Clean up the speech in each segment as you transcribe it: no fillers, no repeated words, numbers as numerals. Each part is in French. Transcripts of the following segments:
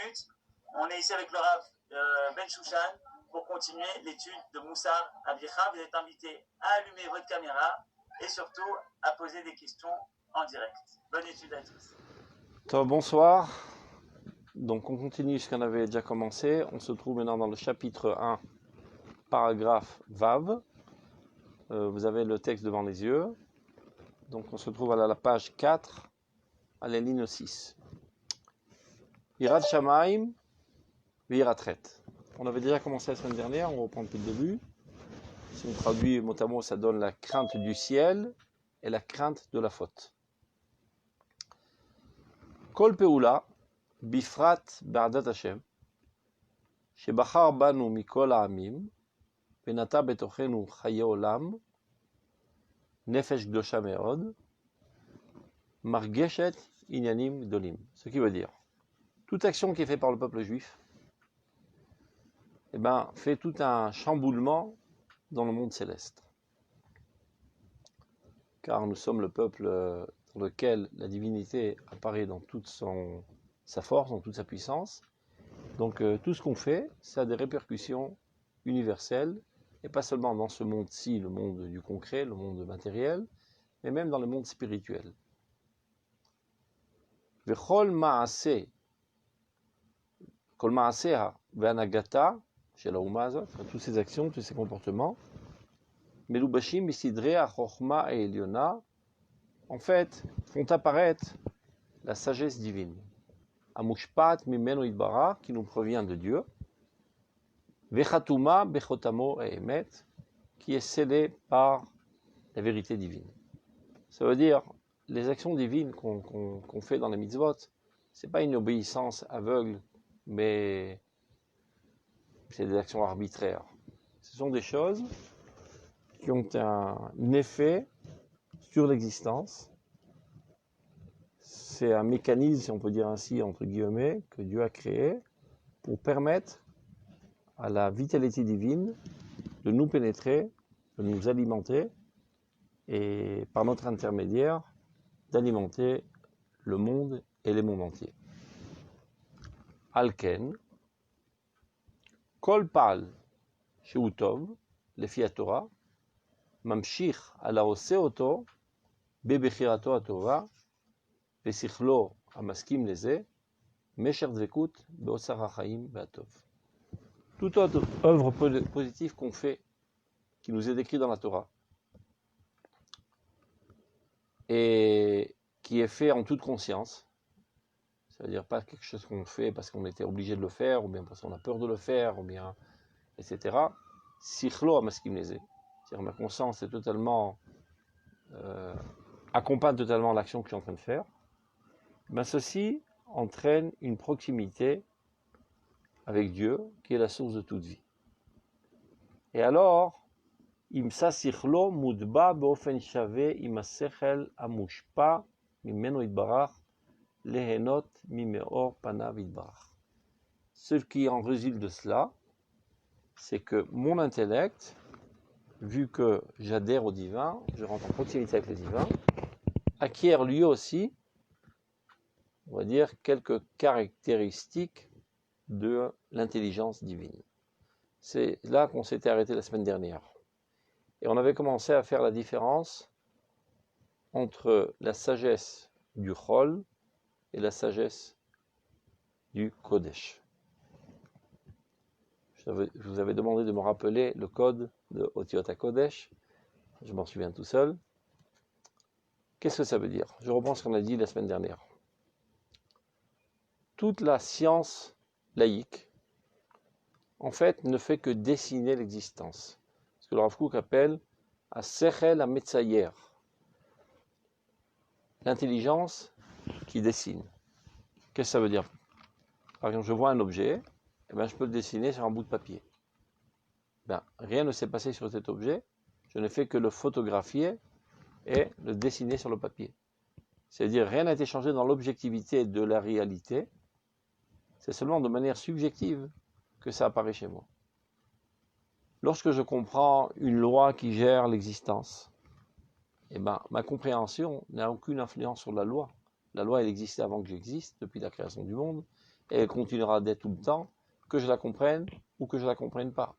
minutes. On est ici avec le Rav Ben Shushan pour continuer l'étude de Moussar Avicha. Vous êtes invités à allumer votre caméra et surtout à poser des questions en direct. Bonne étude à tous. Bonsoir. Donc on continue ce qu'on avait déjà commencé. On se trouve maintenant dans le chapitre 1, paragraphe Vav. Vous avez le texte devant les yeux. Donc on se trouve à la page 4, à la ligne 6. Yirat Shamaim, Viratret. On avait déjà commencé la semaine dernière, on reprend depuis le début. Si on traduit mot à mot, ça donne la crainte du ciel et la crainte de la faute. Kol Peula, Bifrat Ba'adat Hashem, Shebachar Banu Mikol Ha'amim, Venata Betochenu Chaye Olam, Nefesh Gdosha Me'od, Margeshet Inyanim Gdolim. Ce qui veut dire, toute action qui est faite par le peuple juif, fait tout un chamboulement dans le monde céleste. Car nous sommes le peuple dans lequel la divinité apparaît dans toute sa force, dans toute sa puissance. Donc tout ce qu'on fait, ça a des répercussions universelles, et pas seulement dans ce monde-ci, le monde du concret, le monde matériel, mais même dans le monde spirituel. Vechol ma'aseh, kol ma'aseh ve'anagata, chez la Oumaz, toutes ces actions, tous ces comportements, Melubashim Bisidre Achorma et Eliona, en fait, font apparaître la sagesse divine. Amushpat Mimeno Idbara, qui nous provient de Dieu. Vechatuma Bechotamo et Emet, qui est scellée par la vérité divine. Ça veut dire, les actions divines qu'on fait dans les mitzvot, ce n'est pas une obéissance aveugle, mais c'est des actions arbitraires. Ce sont des choses qui ont un effet sur l'existence. C'est un mécanisme, si on peut dire ainsi, entre guillemets, que Dieu a créé pour permettre à la vitalité divine de nous pénétrer, de nous alimenter et par notre intermédiaire d'alimenter le monde et les mondes entiers. Alken, Kol Pal, Sheutov, Lefi Torah, ממשיך על העושה אותו בבחירתו הטובה ושכלו המסכים לזה משך דבקות באוצר החיים והטוב. Toute autre œuvre positive qu'on fait, qui nous est décrite dans la Torah, et qui est fait en toute conscience, ça veut dire pas quelque chose qu'on fait parce qu'on était obligé de le faire, ou bien parce qu'on a peur de le faire, ou bien, etc. Sichlo amaskim leze. C'est-à-dire ma conscience est totalement accompagne totalement l'action que je suis en train de faire. Ceci entraîne une proximité avec Dieu qui est la source de toute vie. Et alors, imsa sichlo mudba beofen shave imasechel amushpa mimeno itbarach lehenot mimeor panav itbarach. Ce qui en résulte de cela, c'est que mon intellect, vu que j'adhère au divin, je rentre en proximité avec le divin, acquiert lui aussi, on va dire, quelques caractéristiques de l'intelligence divine. C'est là qu'on s'était arrêté la semaine dernière. Et on avait commencé à faire la différence entre la sagesse du Chol et la sagesse du Kodesh. Je vous avais demandé de me rappeler le code de Otiot HaKodesh. Je m'en souviens tout seul. Qu'est-ce que ça veut dire? Je reprends ce qu'on a dit la semaine dernière. Toute la science laïque, en fait, ne fait que dessiner l'existence. Ce que le Rav Kook appelle Asechel HaMetzayer, l'intelligence qui dessine. Qu'est-ce que ça veut dire? Par exemple, je vois un objet, je peux le dessiner sur un bout de papier. Rien ne s'est passé sur cet objet, je ne fais que le photographier et le dessiner sur le papier. C'est-à-dire, rien n'a été changé dans l'objectivité de la réalité, c'est seulement de manière subjective que ça apparaît chez moi. Lorsque je comprends une loi qui gère l'existence, ma compréhension n'a aucune influence sur la loi. La loi, elle existait avant que j'existe, depuis la création du monde, et elle continuera d'être tout le temps, que je la comprenne ou que je la comprenne pas.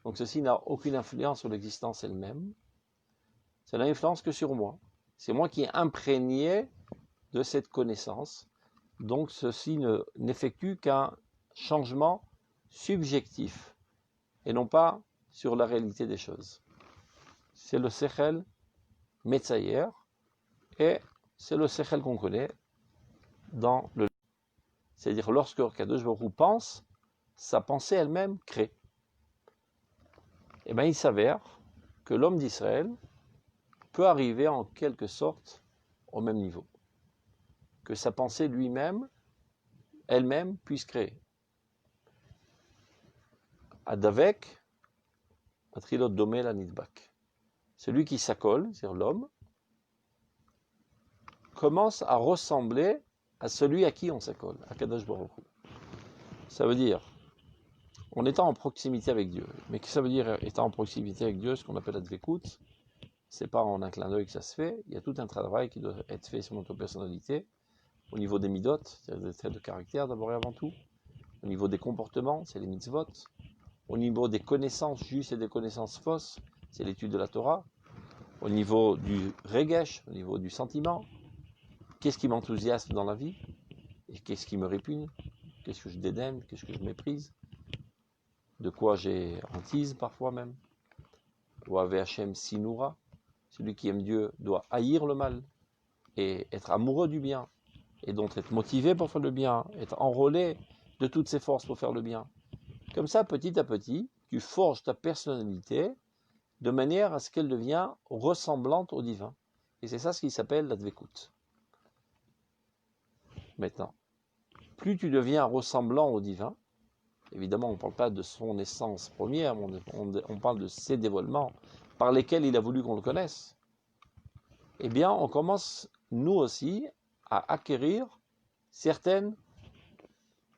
Donc ceci n'a aucune influence sur l'existence elle-même. Ça n'a influence que sur moi. C'est moi qui ai imprégné de cette connaissance. Donc ceci n'effectue qu'un changement subjectif et non pas sur la réalité des choses. C'est le sechel metzayer et c'est le sechel qu'on connaît dans le... C'est-à-dire lorsque Kadosh Baruch Hu pense, sa pensée elle-même crée. Et bien il s'avère que l'homme d'Israël peut arriver en quelque sorte au même niveau. Que sa pensée lui-même, elle-même, puisse créer. Adavek, Atrilot Domé la Nidbak. Celui qui s'accole, c'est-à-dire l'homme, commence à ressembler à celui à qui on s'accole, à Kadosh Baruch Hu. Ça veut dire, en étant en proximité avec Dieu. Mais que ça veut dire, étant en proximité avec Dieu, ce qu'on appelle la dvekut, c'est pas en un clin d'œil que ça se fait, il y a tout un travail qui doit être fait sur notre personnalité, au niveau des midot, c'est-à-dire des traits de caractère d'abord et avant tout, au niveau des comportements, c'est les mitzvot, au niveau des connaissances justes et des connaissances fausses, c'est l'étude de la Torah, au niveau du regesh, au niveau du sentiment, qu'est-ce qui m'enthousiasme dans la vie, et qu'est-ce qui me répugne, qu'est-ce que je dédaigne, qu'est-ce que je méprise, de quoi j'ai hantise parfois même, ou Hashem Sinura, celui qui aime Dieu doit haïr le mal, et être amoureux du bien, et donc être motivé pour faire le bien, être enrôlé de toutes ses forces pour faire le bien. Comme ça, petit à petit, tu forges ta personnalité de manière à ce qu'elle devienne ressemblante au divin. Et c'est ça ce qui s'appelle la dvekut. Maintenant, plus tu deviens ressemblant au divin, évidemment on ne parle pas de son essence première, on parle de ses dévoilements par lesquels il a voulu qu'on le connaisse, eh bien on commence, nous aussi, à acquérir certaines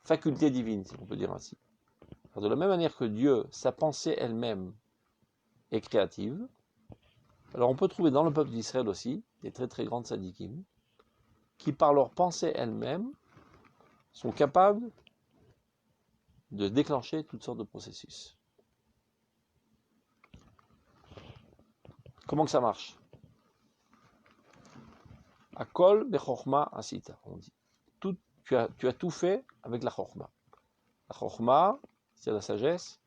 facultés divines, si on peut dire ainsi. Alors, de la même manière que Dieu, sa pensée elle-même est créative, alors on peut trouver dans le peuple d'Israël aussi des très très grandes sadikim qui par leur pensée elle-même sont capables de déclencher toutes sortes de processus. Comment que ça marche? Akol bechorma asita, on dit. Tu as tout fait avec la chorma. La chorma, c'est la sagesse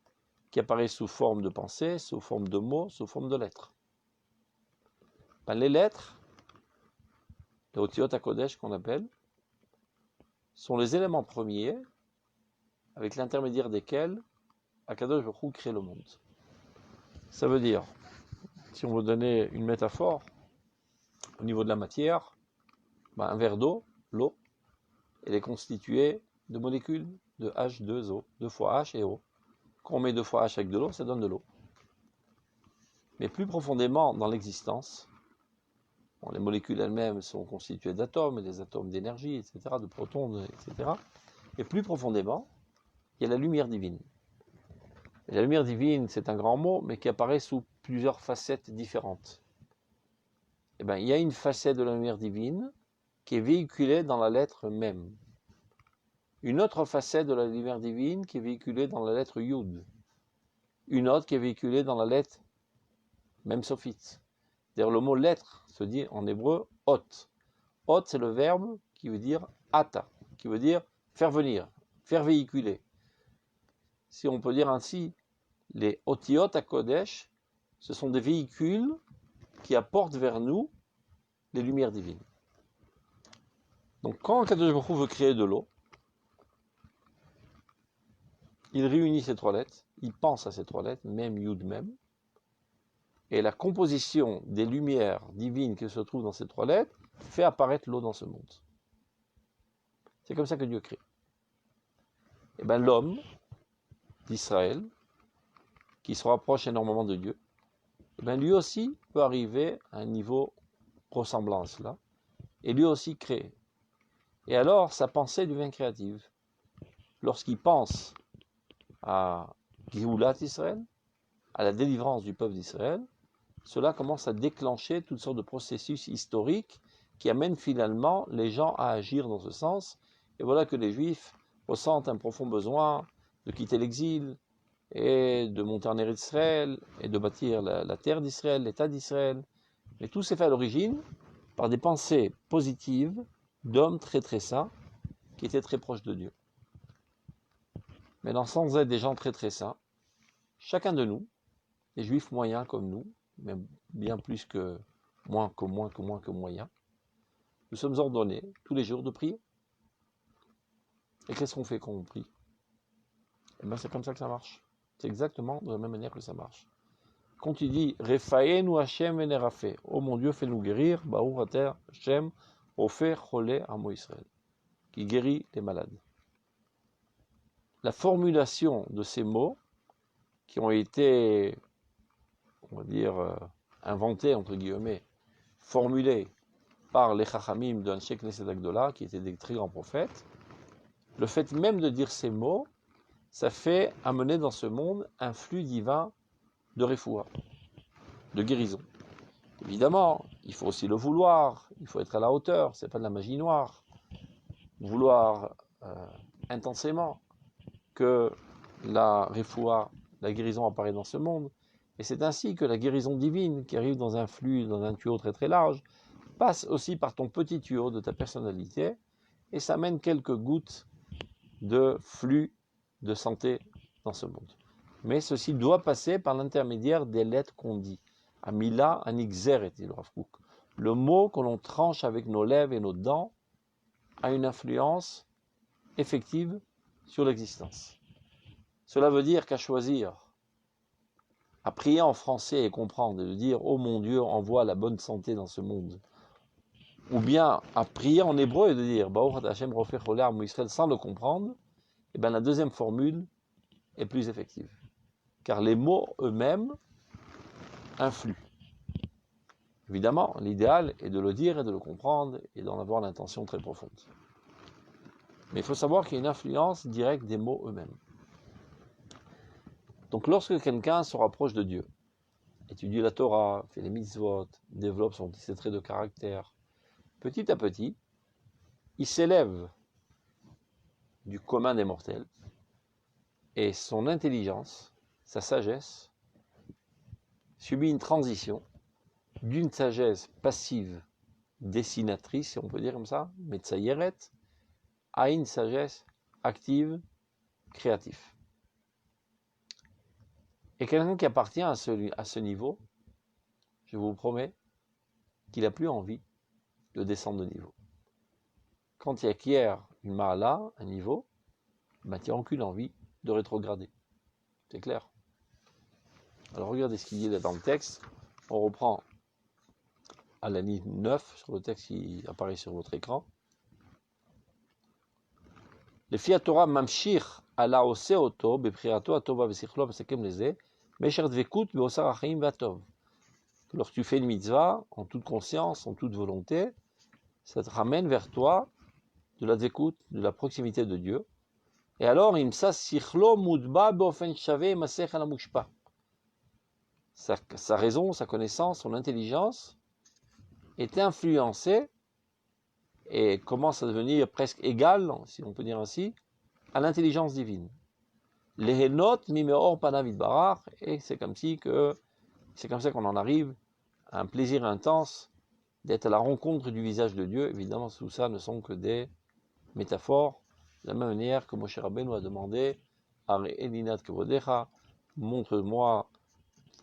qui apparaît sous forme de pensée, sous forme de mots, sous forme de lettres. Ben, les lettres, les Otiot HaKodesh qu'on appelle, sont les éléments premiers avec l'intermédiaire desquels Akadosh Baruch Hu crée le monde. Ça veut dire, si on veut donner une métaphore, au niveau de la matière, ben, un verre d'eau, l'eau, elle est constituée de molécules de H2O, 2 fois H et O. Quand on met 2 fois H avec de l'eau, ça donne de l'eau. Mais plus profondément dans l'existence, bon, les molécules elles-mêmes sont constituées d'atomes, et des atomes d'énergie, etc., de protons, etc. Et plus profondément, il y a la lumière divine. Et la lumière divine, c'est un grand mot, mais qui apparaît sous plusieurs facettes différentes. Et bien, il y a une facette de la lumière divine qui est véhiculée dans la lettre même. Une autre facette de la lumière divine qui est véhiculée dans la lettre Yud. Une autre qui est véhiculée dans la lettre même sophite. D'ailleurs, le mot lettre se dit en hébreu ot. Ot, c'est le verbe qui veut dire ata, qui veut dire faire venir, faire véhiculer. Si on peut dire ainsi, les Otiot HaKodesh, ce sont des véhicules qui apportent vers nous les lumières divines. Donc quand Kadosh Baruch Hu veut créer de l'eau, il réunit ces 3 lettres, il pense à ces 3 lettres, même Yud même, et la composition des lumières divines qui se trouvent dans ces 3 lettres fait apparaître l'eau dans ce monde. C'est comme ça que Dieu crée. Et bien l'homme d'Israël, qui se rapproche énormément de Dieu, et bien lui aussi peut arriver à un niveau ressemblant à cela, et lui aussi créer. Et alors sa pensée devient créative. Lorsqu'il pense à Géoulat Israël, à la délivrance du peuple d'Israël, cela commence à déclencher toutes sortes de processus historiques qui amènent finalement les gens à agir dans ce sens. Et voilà que les Juifs ressentent un profond besoin de quitter l'exil et de monter en Eretz Israël et de bâtir la terre d'Israël, l'État d'Israël. Mais tout s'est fait à l'origine par des pensées positives d'hommes très très saints qui étaient très proches de Dieu. Maintenant, sans être des gens très très saints, chacun de nous, des juifs moyens comme nous, mais bien plus que moyens, nous sommes ordonnés tous les jours de prier. Et qu'est-ce qu'on fait quand on prie? Eh bien, c'est comme ça que ça marche. C'est exactement de la même manière que ça marche. Quand tu dis Refaenu Hashem venerafé, oh mon Dieu, fais-nous guérir, Baruch Ater Hashem, Ofer Cholé Amo Israël, qui guérit les malades. La formulation de ces mots qui ont été, on va dire, inventés, entre guillemets, formulés par les Chachamim de Anshe Knesset Agdola, qui étaient des très grands prophètes, le fait même de dire ces mots, ça fait amener dans ce monde un flux divin de refoua, de guérison. Évidemment, il faut aussi le vouloir, il faut être à la hauteur, c'est pas de la magie noire. Vouloir intensément que la refoua, la guérison apparaît dans ce monde, et c'est ainsi que la guérison divine qui arrive dans un flux, dans un tuyau très très large, passe aussi par ton petit tuyau de ta personnalité, et ça mène quelques gouttes de flux de santé dans ce monde. Mais ceci doit passer par l'intermédiaire des lettres qu'on dit. Amila anixeret, dit le Rav Kook. Le mot que l'on tranche avec nos lèvres et nos dents a une influence effective sur l'existence. Cela veut dire qu'à choisir, à prier en français et comprendre, et de dire « Oh mon Dieu, envoie la bonne santé dans ce monde », ou bien à prier en hébreu et de dire « Baruch Hashem Rofer Cholé Amo Israël » sans le comprendre, et bien la deuxième formule est plus effective. Car les mots eux-mêmes influent. Évidemment, l'idéal est de le dire et de le comprendre et d'en avoir l'intention très profonde. Mais il faut savoir qu'il y a une influence directe des mots eux-mêmes. Donc lorsque quelqu'un se rapproche de Dieu, étudie la Torah, fait les mitzvot, développe ses traits de caractère, petit à petit, il s'élève du commun des mortels et son intelligence, sa sagesse, subit une transition d'une sagesse passive, dessinatrice, si on peut dire comme ça, metzayeret, à une sagesse active, créative. Et quelqu'un qui appartient à ce niveau, je vous promets qu'il n'a plus envie de descendre de niveau. Quand il acquiert une ma'ala, un niveau, ben, tu n'as aucune envie de rétrograder. C'est clair. Alors regardez ce qu'il dit là dans le texte. On reprend à la ligne 9 sur le texte qui apparaît sur votre écran. לפי התורה ממשיך על העושה אותו בבחירתו הטובה ושכלו מסכם לזה, מאשר דבקות באוצר החיים והטוב. Lorsque tu fais une mitzvah, en toute conscience, en toute volonté, ça te ramène vers toi de la dvekut, de la proximité de Dieu. Et alors, imsa sichlo mudba beofen shave masech ala mushpa. Sa raison, sa connaissance, son intelligence est influencée et commence à devenir presque égale, si on peut dire ainsi, à l'intelligence divine. Lehenot mimeor panav barach, et c'est comme ça qu'on en arrive à un plaisir intense d'être à la rencontre du visage de Dieu. Évidemment, tout ça ne sont que des métaphores, de la même manière que Moshe Rabbeinu a demandé Are elinat kevodecha, montre-moi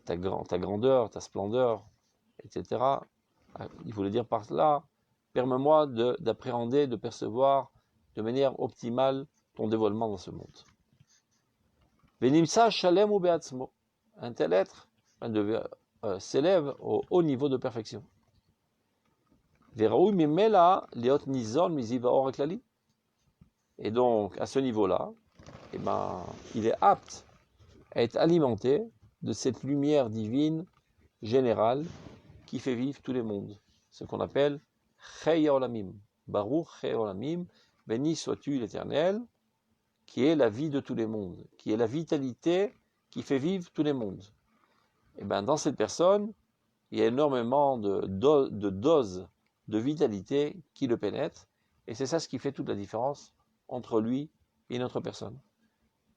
ta grandeur, ta splendeur, etc. Il voulait dire par cela, permets-moi d'appréhender, de percevoir de manière optimale ton dévoilement dans ce monde. Venimsa shalem ou beatzmo, un tel être s'élève au haut niveau de perfection. Veraoui mimela liot nizon miziva or klali. Et donc, à ce niveau-là, il est apte à être alimenté de cette lumière divine générale qui fait vivre tous les mondes. Ce qu'on appelle Chei Olamim. Baruch Chei Olamim, béni sois-tu l'Éternel, qui est la vie de tous les mondes, qui est la vitalité qui fait vivre tous les mondes. Et bien, dans cette personne, il y a énormément de doses de vitalité qui le pénètrent, et c'est ça ce qui fait toute la différence entre lui et une autre personne.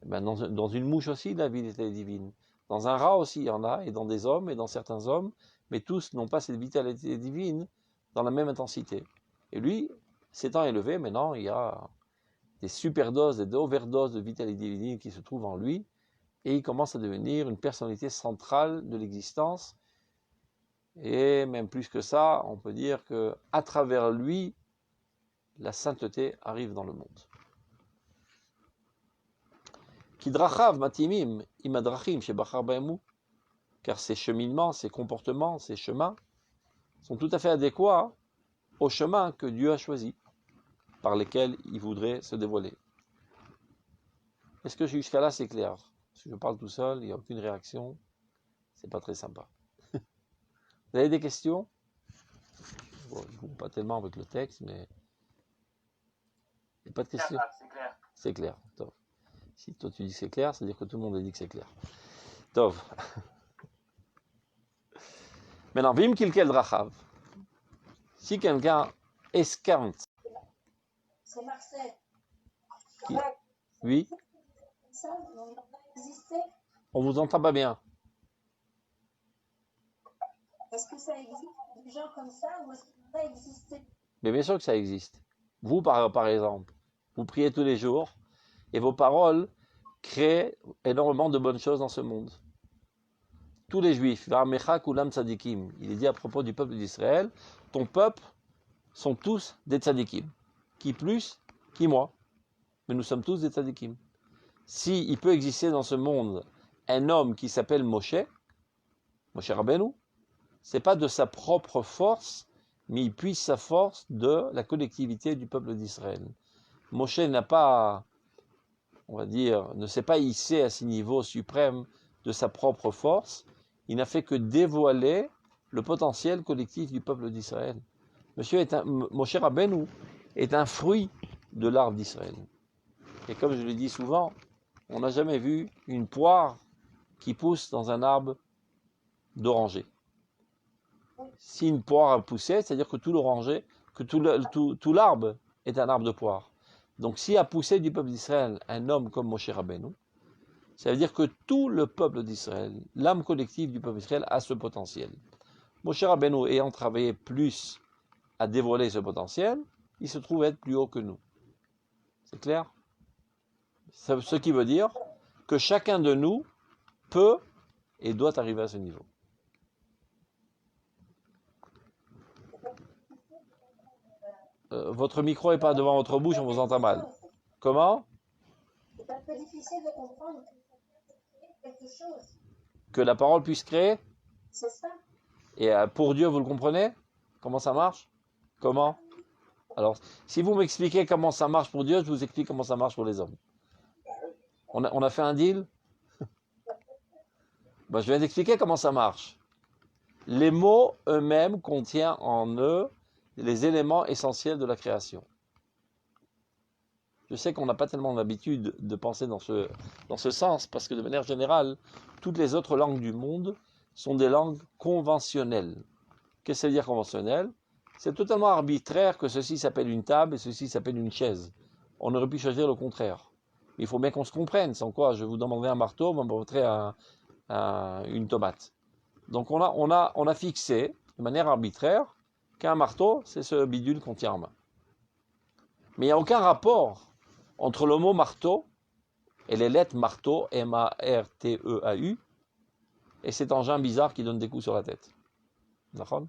Et ben dans une mouche aussi, la vitalité divine. Dans un rat aussi, il y en a, et dans des hommes, et dans certains hommes, mais tous n'ont pas cette vitalité divine dans la même intensité. Et lui, s'étant élevé, maintenant, il y a des superdoses et des overdoses de vitalité divine qui se trouvent en lui, et il commence à devenir une personnalité centrale de l'existence. Et même plus que ça, on peut dire que à travers lui, la sainteté arrive dans le monde. Kidrachav matimim imadrachim shebachar ba'emu, car ces cheminements, ces comportements, ces chemins sont tout à fait adéquats au chemin que Dieu a choisi, par lesquels il voudrait se dévoiler. Est-ce que jusqu'à là c'est clair? Si je parle tout seul, il n'y a aucune réaction, c'est pas très sympa. Vous avez des questions? Bon, je ne vois pas tellement avec le texte, mais il n'y a pas de questions. C'est clair. C'est clair. Tov. Si toi tu dis que c'est clair, ça veut dire que tout le monde a dit que c'est clair. Tov. Maintenant, Vim Kilkel Drachav. Si quelqu'un esquinte. C'est Marcel. Qui? Oui. Ça, on a existé. On vous entend pas bien. Est-ce que ça existe des gens comme ça ou est-ce qu'on a existé? Mais bien sûr que ça existe. Vous, par exemple, vous priez tous les jours et vos paroles créent énormément de bonnes choses dans ce monde. Tous les juifs, il est dit à propos du peuple d'Israël, ton peuple sont tous des tzadikim. Qui plus, qui moi. Mais nous sommes tous des tzadikim. Si il peut exister dans ce monde un homme qui s'appelle Moshe Rabbeinu, c'est pas de sa propre force, mais il puise sa force de la collectivité du peuple d'Israël. Moshe n'a pas, on va dire, ne s'est pas hissé à ce niveau suprême de sa propre force. Il n'a fait que dévoiler le potentiel collectif du peuple d'Israël. Moshe Rabbeinu est un fruit de l'arbre d'Israël. Et comme je le dis souvent, on n'a jamais vu une poire qui pousse dans un arbre d'oranger. Si une poire a poussé, c'est-à-dire que tout l'oranger, que tout l'arbre est un arbre de poire. Donc s'il a poussé du peuple d'Israël un homme comme Moshe Rabbeinu, ça veut dire que tout le peuple d'Israël, l'âme collective du peuple d'Israël a ce potentiel. Moshe Rabbeinu ayant travaillé plus à dévoiler ce potentiel, il se trouve être plus haut que nous. C'est clair? Ce qui veut dire que chacun de nous peut et doit arriver à ce niveau. Votre micro n'est pas devant votre bouche, on vous entend mal. Comment? C'est un peu difficile de comprendre quelque chose. Que la parole puisse créer? C'est ça. Et pour Dieu, vous le comprenez? Comment ça marche? Comment? Alors, si vous m'expliquez comment ça marche pour Dieu, je vous explique comment ça marche pour les hommes. On a fait un deal? Ben, je viens d'expliquer comment ça marche. Les mots eux-mêmes contiennent en eux les éléments essentiels de la création. Je sais qu'on n'a pas tellement l'habitude de penser dans ce sens, parce que de manière générale, toutes les autres langues du monde sont des langues conventionnelles. Qu'est-ce que ça veut dire conventionnel? C'est totalement arbitraire que ceci s'appelle une table et ceci s'appelle une chaise. On aurait pu choisir le contraire. Il faut bien qu'on se comprenne, sans quoi je vous demanderai un marteau, vous m'apporterez une tomate. Donc on a fixé de manière arbitraire qu'un marteau, c'est ce bidule qu'on tient en main. Mais il n'y a aucun rapport entre le mot marteau et les lettres marteau, M-A-R-T-E-A-U, et cet engin bizarre qui donne des coups sur la tête. D'accord?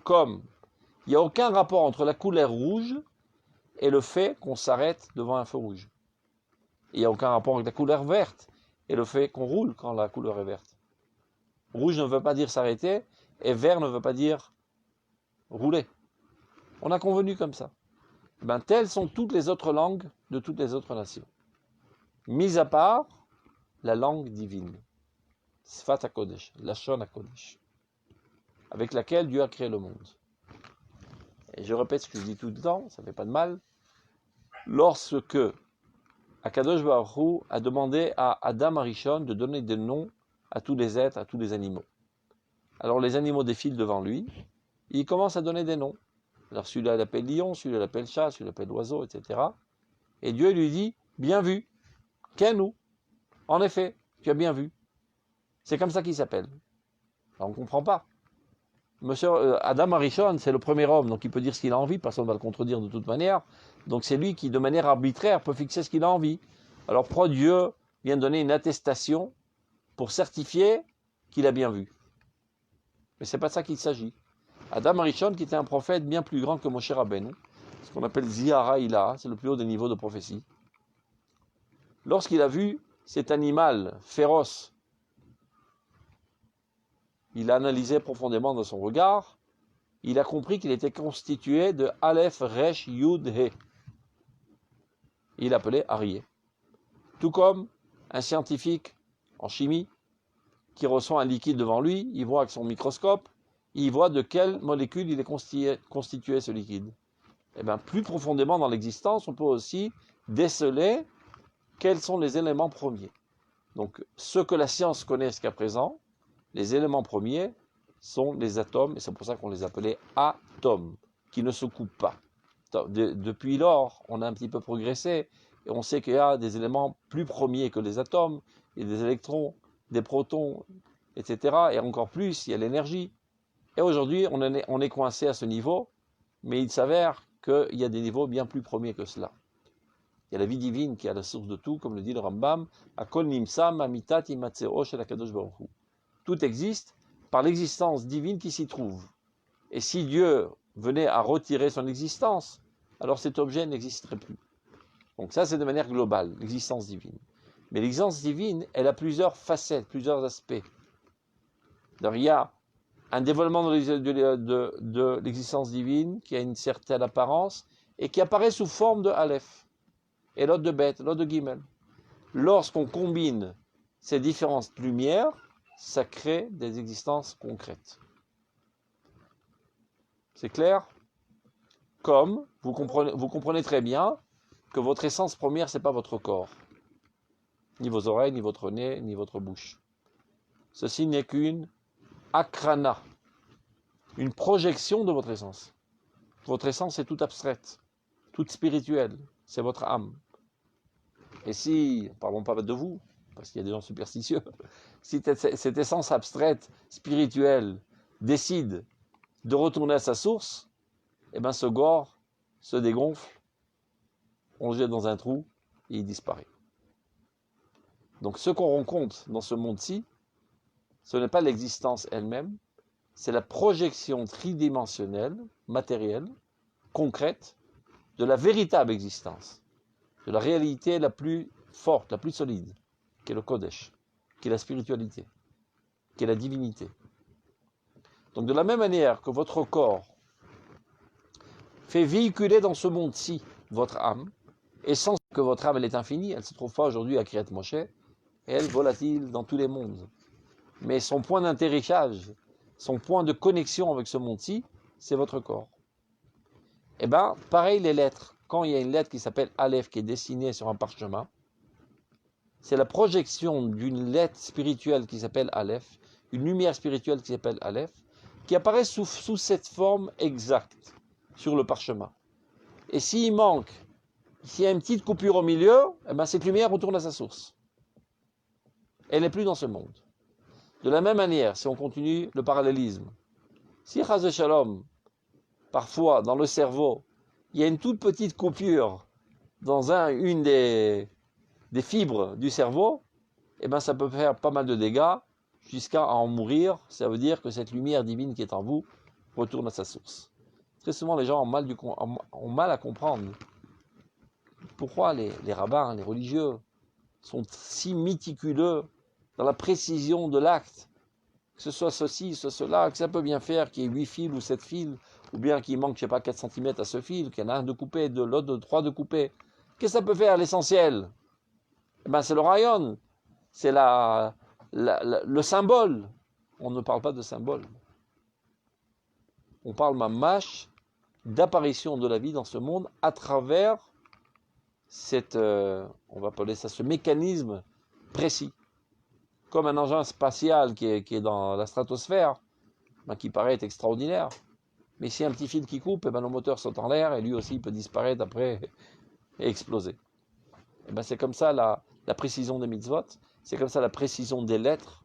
Comme il n'y a aucun rapport entre la couleur rouge et le fait qu'on s'arrête devant un feu rouge. Il n'y a aucun rapport avec la couleur verte et le fait qu'on roule quand la couleur est verte. Rouge ne veut pas dire s'arrêter et vert ne veut pas dire rouler. On a convenu comme ça. Ben, telles sont toutes les autres langues de toutes les autres nations. Mis à part la langue divine. Sfat HaKodesh, Lashon HaKodesh, avec laquelle Dieu a créé le monde. Et je répète ce que je dis tout le temps, ça ne fait pas de mal. Lorsque Akadosh Baruch Hu a demandé à Adam Arishon de donner des noms à tous les êtres, à tous les animaux. Alors les animaux défilent devant lui, il commence à donner des noms. Alors celui-là l'appelle lion, celui-là l'appelle chat, celui-là l'appelle oiseau, etc. Et Dieu lui dit, bien vu. Kenu. En effet, tu as bien vu. C'est comme ça qu'il s'appelle. Alors, on ne comprend pas. Monsieur Adam Arishon, c'est le premier homme, donc il peut dire ce qu'il a envie, personne ne va le contredire de toute manière. Donc c'est lui qui, de manière arbitraire, peut fixer ce qu'il a envie. Alors pourquoi Dieu vient donner une attestation pour certifier qu'il a bien vu? Mais c'est pas de ça qu'il s'agit. Adam Arishon, qui était un prophète bien plus grand que Moshe Rabbeinu, ce qu'on appelle Zihara Ilaha, c'est le plus haut des niveaux de prophétie. Lorsqu'il a vu cet animal féroce, il a analysé profondément dans son regard, il a compris qu'il était constitué de Aleph, Resh, Yud, He. Il l'appelait Aryeh. Tout comme un scientifique en chimie qui reçoit un liquide devant lui, il voit avec son microscope, il voit de quelle molécule il est constitué ce liquide. Et bien, plus profondément dans l'existence, on peut aussi déceler quels sont les éléments premiers. Donc, ce que la science connaît jusqu'à présent, les éléments premiers sont les atomes, et c'est pour ça qu'on les appelait atomes, qui ne se coupent pas. Depuis lors, on a un petit peu progressé, et on sait qu'il y a des éléments plus premiers que les atomes, il y a des électrons, des protons, etc. Et encore plus, il y a l'énergie. Et aujourd'hui, on est coincé à ce niveau, mais il s'avère qu'il y a des niveaux bien plus premiers que cela. Il y a la vie divine qui est à la source de tout, comme le dit le Rambam, Akol nimsam amitat imatseo shel HaKadosh Baruch Hu. Tout existe par l'existence divine qui s'y trouve. Et si Dieu venait à retirer son existence, alors cet objet n'existerait plus. Donc ça, c'est de manière globale, l'existence divine. Mais l'existence divine, elle a plusieurs facettes, plusieurs aspects. Donc il y a un dévoilement de l'existence divine qui a une certaine apparence et qui apparaît sous forme de Aleph, et l'autre de Bet, l'autre de Gimel. Lorsqu'on combine ces différentes lumières, ça crée des existences concrètes. C'est clair? Comme vous comprenez très bien que votre essence première, ce n'est pas votre corps. Ni vos oreilles, ni votre nez, ni votre bouche. Ceci n'est qu'une akrana, une projection de votre essence. Votre essence est toute abstraite, toute spirituelle. C'est votre âme. Et si, parlons pas de vous, parce qu'il y a des gens superstitieux, si cette essence abstraite, spirituelle, décide de retourner à sa source, eh bien ce gore se dégonfle, on le jette dans un trou et il disparaît. Donc ce qu'on rencontre dans ce monde-ci, ce n'est pas l'existence elle-même, c'est la projection tridimensionnelle, matérielle, concrète, de la véritable existence, de la réalité la plus forte, la plus solide, qui est le Kodesh, qui est la spiritualité, qui est la divinité. Donc de la même manière que votre corps fait véhiculer dans ce monde-ci votre âme, et sans que votre âme elle est infinie, elle ne se trouve pas aujourd'hui à Kiryat Moshe, et elle volatile dans tous les mondes. Mais son point d'atterrissage, son point de connexion avec ce monde-ci, c'est votre corps. Et bien, pareil les lettres. Quand il y a une lettre qui s'appelle Aleph, qui est dessinée sur un parchemin, c'est la projection d'une lettre spirituelle qui s'appelle Aleph, une lumière spirituelle qui s'appelle Aleph, qui apparaît sous cette forme exacte sur le parchemin. Et s'il manque, s'il y a une petite coupure au milieu, eh ben cette lumière retourne à sa source. Elle n'est plus dans ce monde. De la même manière, si on continue le parallélisme, si Chaz Shalom, parfois dans le cerveau, il y a une toute petite coupure dans une des fibres du cerveau, eh ben ça peut faire pas mal de dégâts jusqu'à en mourir. Ça veut dire que cette lumière divine qui est en vous retourne à sa source. Très souvent, les gens ont mal à comprendre pourquoi les rabbins, les religieux, sont si méticuleux dans la précision de l'acte. Que ce soit ceci, cela, que ça peut bien faire qu'il y ait 8 fils ou 7 fils, ou bien qu'il manque, je sais pas, 4 cm à ce fil, qu'il y en a un de coupé, de l'autre de 3 de coupé. Qu'est-ce que ça peut faire l'essentiel? Eh ben, c'est le rayon, c'est le symbole. On ne parle pas de symbole. On parle mamash d'apparition de la vie dans ce monde à travers on va appeler ça, ce mécanisme précis. Comme un engin spatial qui est dans la stratosphère, ben, qui paraît être extraordinaire. Mais si un petit fil qui coupe, ben, le moteur saute en l'air et lui aussi peut disparaître après et exploser. Et ben c'est comme ça la précision des mitzvot, c'est comme ça la précision des lettres,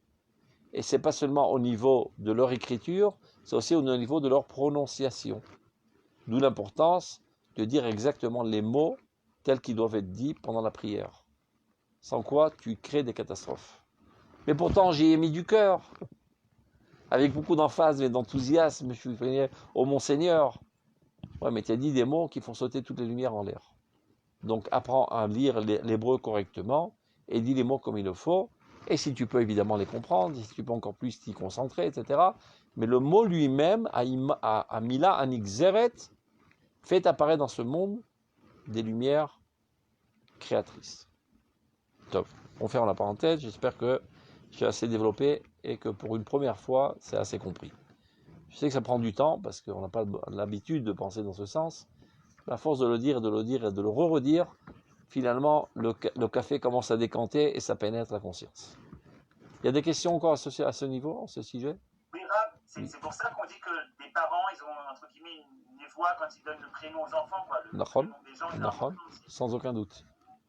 et c'est pas seulement au niveau de leur écriture, c'est aussi au niveau de leur prononciation. D'où l'importance de dire exactement les mots tels qu'ils doivent être dits pendant la prière. Sans quoi tu crées des catastrophes. Mais pourtant j'y ai mis du cœur, avec beaucoup d'emphase et d'enthousiasme, je suis venu au Monseigneur. Ouais, mais tu as dit des mots qui font sauter toutes les lumières en l'air. Donc apprends à lire l'hébreu correctement et dis les mots comme il le faut. Et si tu peux évidemment les comprendre, si tu peux encore plus t'y concentrer, etc. Mais le mot lui-même a mis là un xéret, fait apparaître dans ce monde des lumières créatrices. Donc, on ferme la parenthèse, j'espère que j'ai assez développé et que pour une première fois, c'est assez compris. Je sais que ça prend du temps parce qu'on n'a pas l'habitude de penser dans ce sens. À force de le dire et de le dire et de le redire, finalement, le café commence à décanter et ça pénètre la conscience. Il y a des questions encore associées à ce niveau, à ce sujet? Oui, Rav, c'est pour ça qu'on dit que les parents, ils ont, entre guillemets, une voix quand ils donnent le prénom aux enfants, quoi. Le prénom des gens, il est important aussi. Sans aucun doute.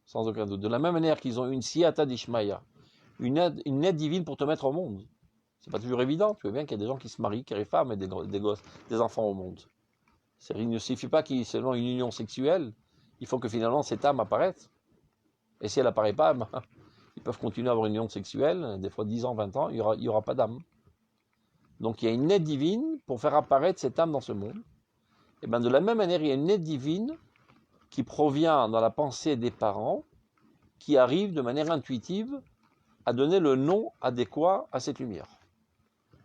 Sans aucun doute. De la même manière qu'ils ont une siyata d'Ishmaïa, une aide divine pour te mettre au monde. C'est pas toujours évident. Tu vois bien qu'il y a des gens qui se marient, qui sont femmes et des enfants au monde. Il ne suffit pas qu'il y ait seulement une union sexuelle. Il faut que finalement cette âme apparaisse. Et si elle n'apparaît pas, ils peuvent continuer à avoir une union sexuelle, des fois 10 ans, 20 ans, il n'y aura pas d'âme. Donc il y a une aide divine pour faire apparaître cette âme dans ce monde. Et bien de la même manière, il y a une aide divine qui provient dans la pensée des parents, qui arrive de manière intuitive à donner le nom adéquat à cette lumière.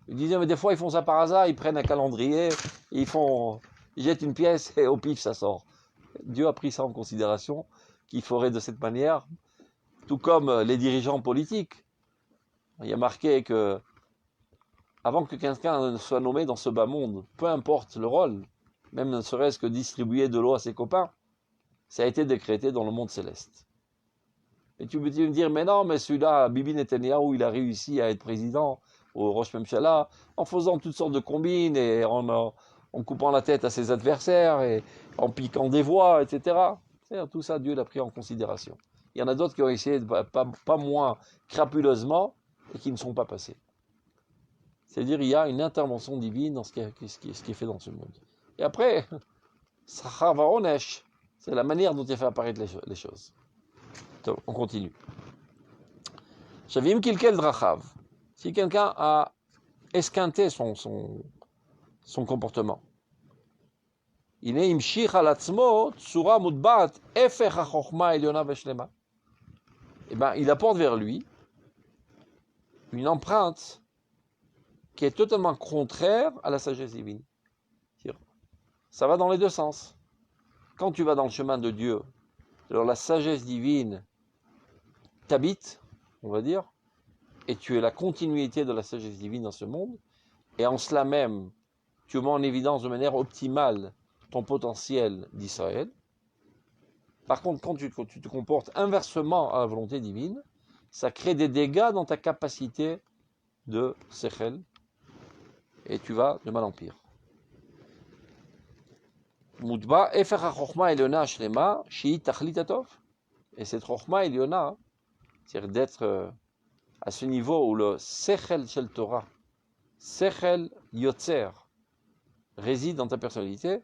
Ils disaient, mais des fois ils font ça par hasard, ils prennent un calendrier, ils jettent une pièce et au pif ça sort. Dieu a pris ça en considération, qu'il ferait de cette manière, tout comme les dirigeants politiques. Il y a marqué que, avant que quelqu'un soit nommé dans ce bas monde, peu importe le rôle, même ne serait-ce que distribuer de l'eau à ses copains, ça a été décrété dans le monde céleste. Et tu peux me dire, mais non, mais celui-là, Bibi Netanyahu, il a réussi à être président au Rosh Memshala en faisant toutes sortes de combines et en coupant la tête à ses adversaires et en piquant des voix, etc. C'est-à-dire, tout ça, Dieu l'a pris en considération. Il y en a d'autres qui ont essayé, pas moins crapuleusement, et qui ne sont pas passés. C'est-à-dire, il y a une intervention divine dans ce qui est fait dans ce monde. Et après, Sachar Varonesh, c'est la manière dont il fait apparaître les choses. Donc, on continue. Shavim Kilkel Drachav. Si quelqu'un a esquinté son comportement, il est imshich al atzmo tsura mudbat efech hachokma elyona veshlema. Eh ben, il apporte vers lui une empreinte qui est totalement contraire à la sagesse divine. Ça va dans les deux sens. Quand tu vas dans le chemin de Dieu, alors la sagesse divine t'habite, on va dire, et tu es la continuité de la sagesse divine dans ce monde, et en cela même, tu mets en évidence de manière optimale ton potentiel d'Israël. Par contre, quand tu te comportes inversement à la volonté divine, ça crée des dégâts dans ta capacité de Sechel, et tu vas de mal en pire. Mutba efer ha-chokhma elyona shlema shi tachlit hatov. Et cette chokhma elyona, c'est-à-dire d'être à ce niveau où le Sechel Shel Torah, Sechel Yotzer, réside dans ta personnalité,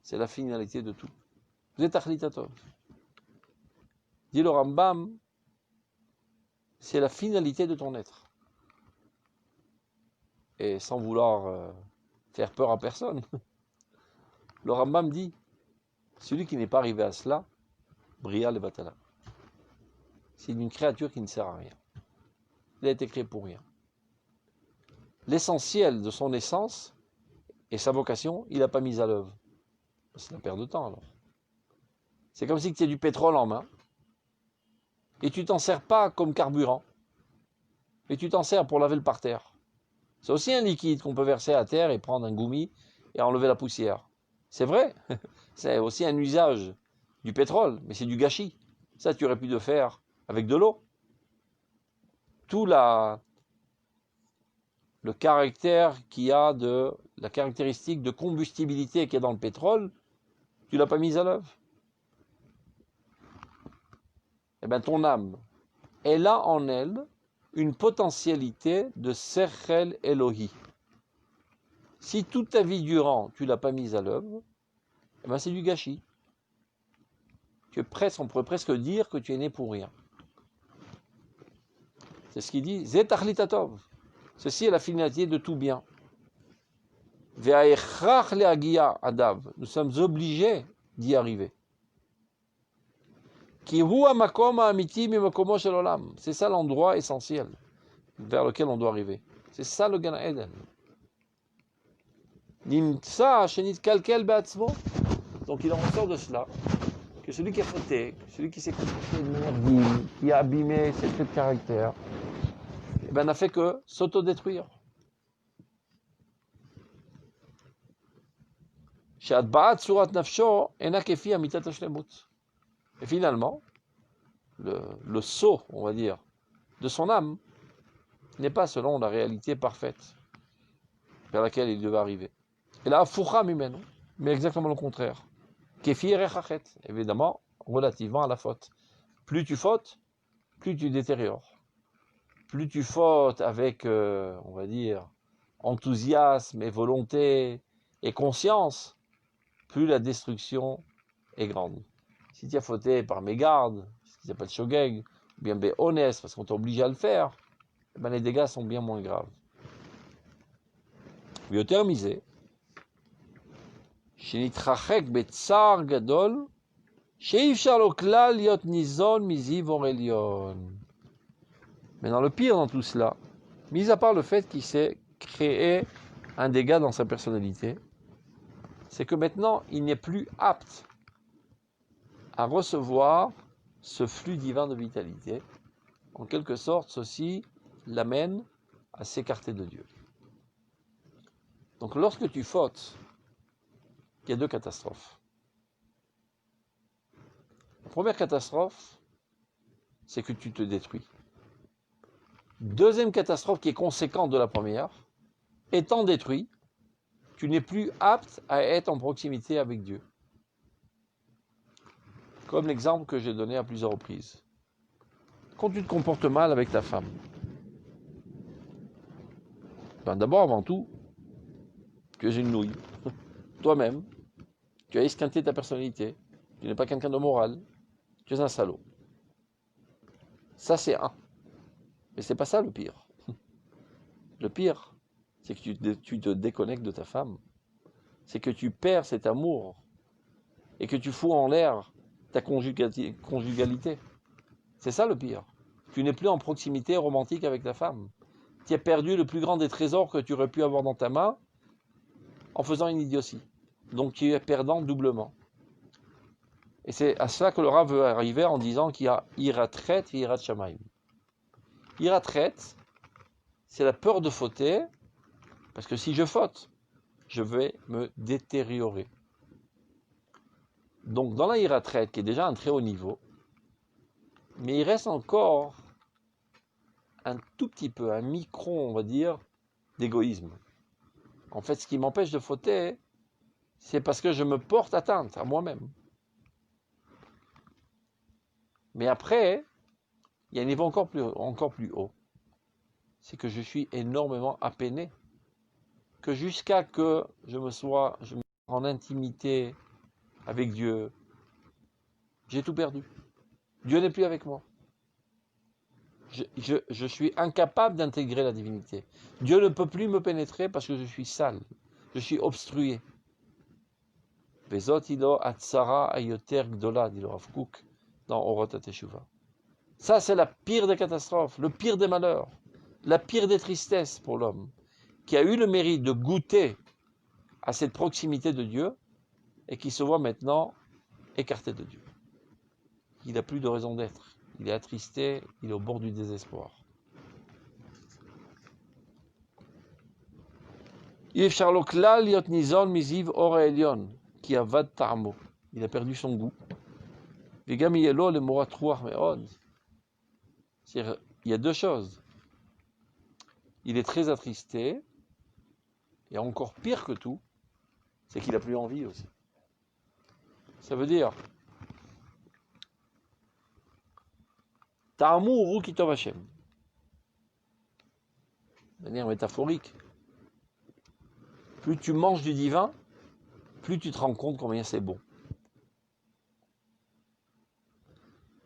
c'est la finalité de tout. Vous êtes Tachlit hatov. Dit le Rambam, c'est la finalité de ton être. Et sans vouloir faire peur à personne, le Rambam dit, celui qui n'est pas arrivé à cela, Bria le Batala. C'est une créature qui ne sert à rien. Il a été créé pour rien. L'essentiel de son essence et sa vocation, il n'a pas mis à l'œuvre. C'est la perte de temps alors. C'est comme si tu as du pétrole en main et tu t'en sers pas comme carburant, mais tu t'en sers pour laver le parterre. C'est aussi un liquide qu'on peut verser à terre et prendre un goumi et enlever la poussière. C'est vrai, c'est aussi un usage du pétrole, mais c'est du gâchis. Ça, tu aurais pu le faire avec de l'eau. Tout le caractère qu'il y a de la caractéristique de combustibilité qu'il y a dans le pétrole, tu l'as pas mise à l'œuvre. eh bien ton âme, elle a en elle une potentialité de Sechel Elohi. Si toute ta vie durant, tu ne l'as pas mise à l'œuvre, eh bien c'est du gâchis. On pourrait presque dire que tu es né pour rien. C'est ce qu'il dit, Zetachlitatov. Ceci est la finalité de tout bien. Ve'aechrach le'agia adav. Nous sommes obligés d'y arriver. Ki hu hamakom ha'amiti mimakomo shel olam. C'est ça l'endroit essentiel vers lequel on doit arriver. C'est ça le Gan Eden. Nimtsa shenit kalkel be'atzmo. Donc il en ressort de cela que celui qui a fauté, celui qui s'est comporté de manière vil, qui a abîmé ses traits de caractère, eh ben, n'a fait que s'autodétruire. Et finalement, le saut, on va dire, de son âme n'est pas selon la réalité parfaite vers laquelle il devait arriver. Et là, mais exactement le contraire. Évidemment, relativement à la faute. Plus tu fautes, plus tu détériores. Plus tu fautes avec, on va dire, enthousiasme et volonté et conscience, plus la destruction est grande. Si tu as fauté par mégarde, ce qui s'appelle shogeg, ou bien béhonest, parce qu'on t'oblige à le faire, eh ben les dégâts sont bien moins graves. Yoter misé, shenitrachek betzar gadol, sheifshar lo klal liot nizon miziv orelion. Mais dans le pire dans tout cela, mis à part le fait qu'il s'est créé un dégât dans sa personnalité, c'est que maintenant, il n'est plus apte à recevoir ce flux divin de vitalité. En quelque sorte, ceci l'amène à s'écarter de Dieu. Donc lorsque tu fautes, il y a deux catastrophes. La première catastrophe, c'est que tu te détruis. Deuxième catastrophe qui est conséquente de la première, étant détruit, tu n'es plus apte à être en proximité avec Dieu. Comme l'exemple que j'ai donné à plusieurs reprises. Quand tu te comportes mal avec ta femme, ben d'abord, avant tout, tu es une nouille. Toi-même, tu as esquinté ta personnalité. Tu n'es pas quelqu'un de moral. Tu es un salaud. Ça, c'est un. Mais c'est pas ça le pire. Le pire, c'est que tu te déconnectes de ta femme. C'est que tu perds cet amour et que tu fous en l'air ta conjugalité. C'est ça le pire. Tu n'es plus en proximité romantique avec ta femme. Tu as perdu le plus grand des trésors que tu aurais pu avoir dans ta main en faisant une idiotie. Donc tu es perdant doublement. Et c'est à cela que le Rav veut arriver en disant qu'il y a iratret et irat shamaim. Iratret, c'est la peur de fauter, parce que si je faute, je vais me détériorer. Donc dans la iratret, qui est déjà un très haut niveau, mais il reste encore un tout petit peu, un micron, on va dire, d'égoïsme. En fait, ce qui m'empêche de fauter, c'est parce que je me porte atteinte à moi-même. Mais après, il y a un niveau encore plus haut. C'est que je suis énormément apeiné. Que jusqu'à que je me sois en intimité avec Dieu, j'ai tout perdu. Dieu n'est plus avec moi. Je suis incapable d'intégrer la divinité. Dieu ne peut plus me pénétrer parce que je suis sale. Je suis obstrué. Vezot ilo atzara ayoter gdola, dit le Rav Kook dans Orot HaTeshuva. Ça, c'est la pire des catastrophes, le pire des malheurs, la pire des tristesses pour l'homme, qui a eu le mérite de goûter à cette proximité de Dieu et qui se voit maintenant écarté de Dieu. Il n'a plus de raison d'être. Il est attristé, il est au bord du désespoir. Il a perdu son goût. Il y a deux choses. Il est très attristé, et encore pire que tout, c'est qu'il n'a plus envie aussi. Ça veut dire, Ta'amuru kitov Hashem. De manière métaphorique. Plus tu manges du divin, plus tu te rends compte combien c'est bon.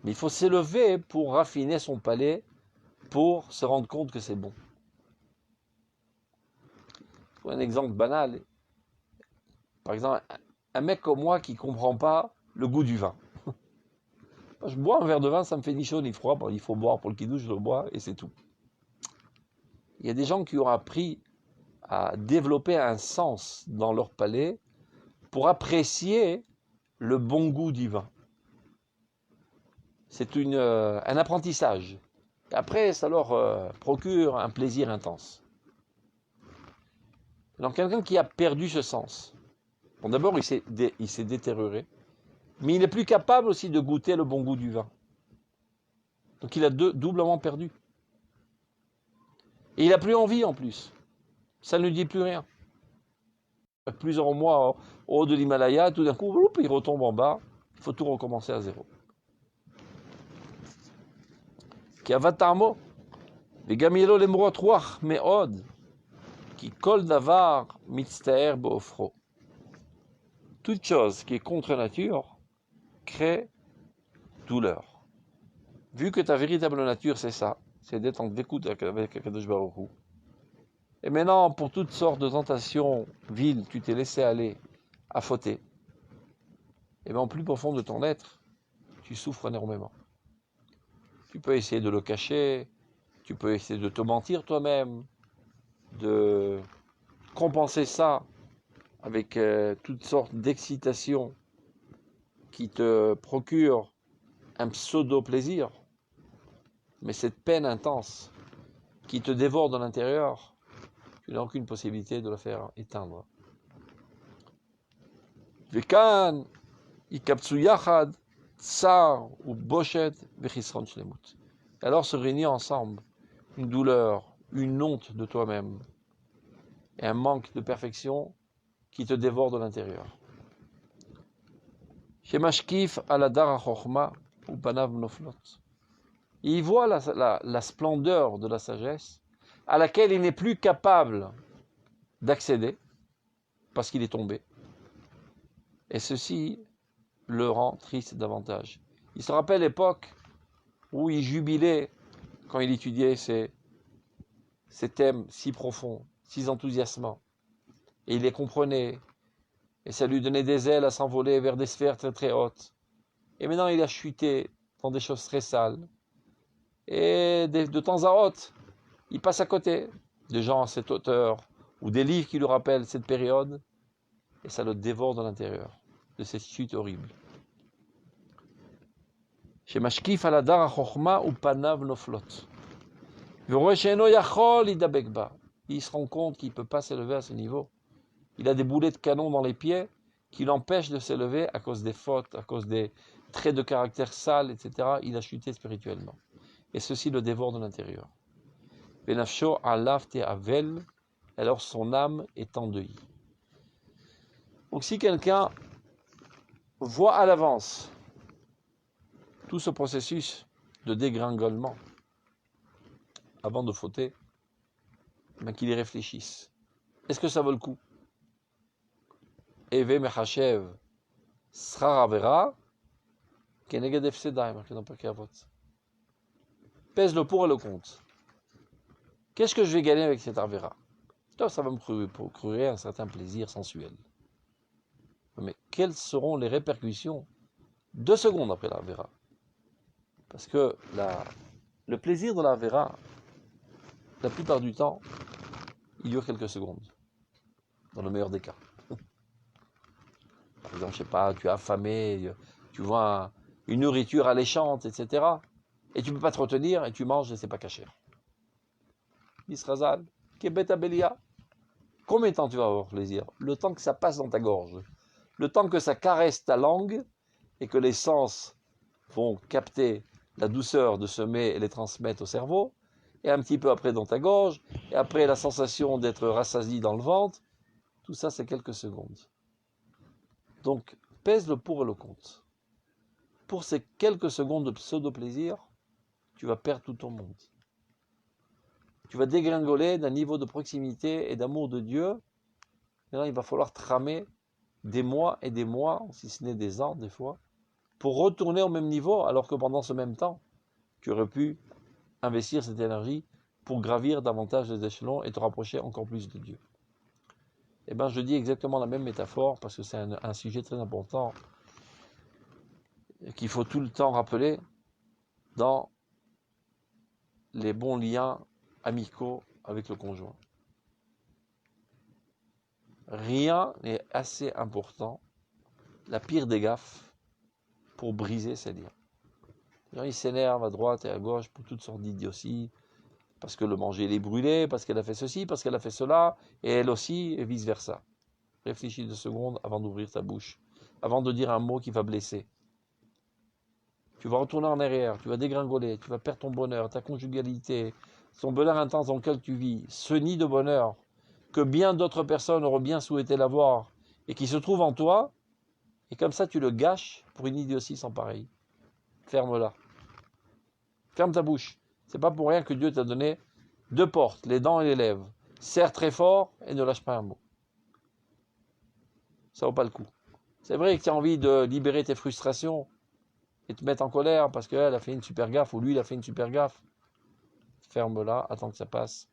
Mais il faut s'élever pour raffiner son palais, pour se rendre compte que c'est bon. Pour un exemple banal, par exemple, un mec comme moi qui ne comprend pas le goût du vin. Je bois un verre de vin, ça me fait ni chaud ni froid. Bon, il faut boire pour le kidouche, je le bois et c'est tout. Il y a des gens qui ont appris à développer un sens dans leur palais pour apprécier le bon goût du vin. C'est un apprentissage. Et après, ça leur procure un plaisir intense. Donc quelqu'un qui a perdu ce sens, bon, d'abord il s'est détérioré, mais il n'est plus capable aussi de goûter le bon goût du vin. Donc il a doublement perdu. Et il n'a plus envie en plus. Ça ne lui dit plus rien. Plusieurs mois au haut de l'Himalaya, tout d'un coup, il retombe en bas. Il faut tout recommencer à zéro. Qui avatamo, les gamielo les mrotroach meod, qui kol davar mitztaer beofro. Toute chose qui est contre nature crée douleur. Vu que ta véritable nature c'est ça, c'est d'être en écoute avec Akadosh Baruch Hu. Et maintenant, pour toutes sortes de tentations viles, tu t'es laissé aller à fauter. Et bien, au plus profond de ton être, tu souffres énormément. Tu peux essayer de le cacher, tu peux essayer de te mentir toi-même, de compenser ça avec toutes sortes d'excitations qui te procurent un pseudo-plaisir. Mais cette peine intense qui te dévore de l'intérieur, tu n'as aucune possibilité de la faire éteindre. Vekan, ikaptsu yachad, tsar ou boshet, vechisron shlemut. Alors se réunir ensemble, une douleur, une honte de toi-même, et un manque de perfection qui te dévore de l'intérieur. Shemashkif aladar chochma ou panav noflot. Il voit la splendeur de la sagesse à laquelle il n'est plus capable d'accéder parce qu'il est tombé. Et ceci le rend triste davantage. Il se rappelle l'époque où il jubilait quand il étudiait ces thèmes si profonds, si enthousiasmants. Et il les comprenait. Et ça lui donnait des ailes à s'envoler vers des sphères très très hautes. Et maintenant il a chuté dans des choses très sales. Et de temps à autre, il passe à côté de gens à cette hauteur ou des livres qui lui rappellent cette période. Et ça le dévore de l'intérieur, de cette chute horrible. Chez Mashkif aladar chochma ou panav noflot. Il se rend compte qu'il ne peut pas s'élever à ce niveau. Il a des boulets de canon dans les pieds qui l'empêchent de s'élever à cause des fautes, à cause des traits de caractère sales, etc. Il a chuté spirituellement. Et ceci le dévore de l'intérieur. Benafsho alaf te avel, alors son âme est endeuillée. Donc si quelqu'un voit à l'avance tout ce processus de dégringolement avant de fauter, ben qu'il y réfléchisse. Est-ce que ça vaut le coup? Eve mechashev srar avera keneged efsedai, marqué dans Pirkei Avot. Pèse le pour et le contre. Qu'est-ce que je vais gagner avec cette avera? Ça va me procurer un certain plaisir sensuel. Mais quelles seront les répercussions 2 secondes après la avera? Parce que le plaisir de la avera, la plupart du temps, il dure quelques secondes, dans le meilleur des cas. Par exemple, je sais pas, tu es affamé, tu vois une nourriture alléchante, etc. Et tu ne peux pas te retenir et tu manges et c'est pas caché. Bisrazal, Kebet Abelia. Combien de temps tu vas avoir plaisir? Le temps que ça passe dans ta gorge. Le temps que ça caresse ta langue et que les sens vont capter la douceur de ce mets et les transmettre au cerveau. Et un petit peu après dans ta gorge. Et après la sensation d'être rassasié dans le ventre. Tout ça, c'est quelques secondes. Donc, pèse le pour et le contre. Pour ces quelques secondes de pseudo-plaisir, tu vas perdre tout ton monde. Tu vas dégringoler d'un niveau de proximité et d'amour de Dieu. Et là, il va falloir tramer des mois et des mois, si ce n'est des ans des fois, pour retourner au même niveau, alors que pendant ce même temps, tu aurais pu investir cette énergie pour gravir davantage les échelons et te rapprocher encore plus de Dieu. Eh bien, je dis exactement la même métaphore, parce que c'est un sujet très important qu'il faut tout le temps rappeler dans les bons liens amicaux avec le conjoint. Rien n'est assez important, la pire des gaffes, pour briser ces liens. Les gens, ils s'énervent à droite et à gauche pour toutes sortes d'idioties, parce que le manger est brûlé, parce qu'elle a fait ceci, parce qu'elle a fait cela, et elle aussi, et vice-versa. Réfléchis 2 secondes avant d'ouvrir ta bouche, avant de dire un mot qui va blesser. Tu vas retourner en arrière, tu vas dégringoler, tu vas perdre ton bonheur, ta conjugalité, ton bonheur intense dans lequel tu vis, ce nid de bonheur que bien d'autres personnes auraient bien souhaité l'avoir et qui se trouve en toi, et comme ça tu le gâches pour une idiotie sans pareil. Ferme-la. Ferme ta bouche. C'est pas pour rien que Dieu t'a donné 2 portes, les dents et les lèvres. Serre très fort et ne lâche pas un mot. Ça vaut pas le coup. C'est vrai que tu as envie de libérer tes frustrations et te mettre en colère parce qu'elle a fait une super gaffe ou lui il a fait une super gaffe. Ferme-la, attends que ça passe.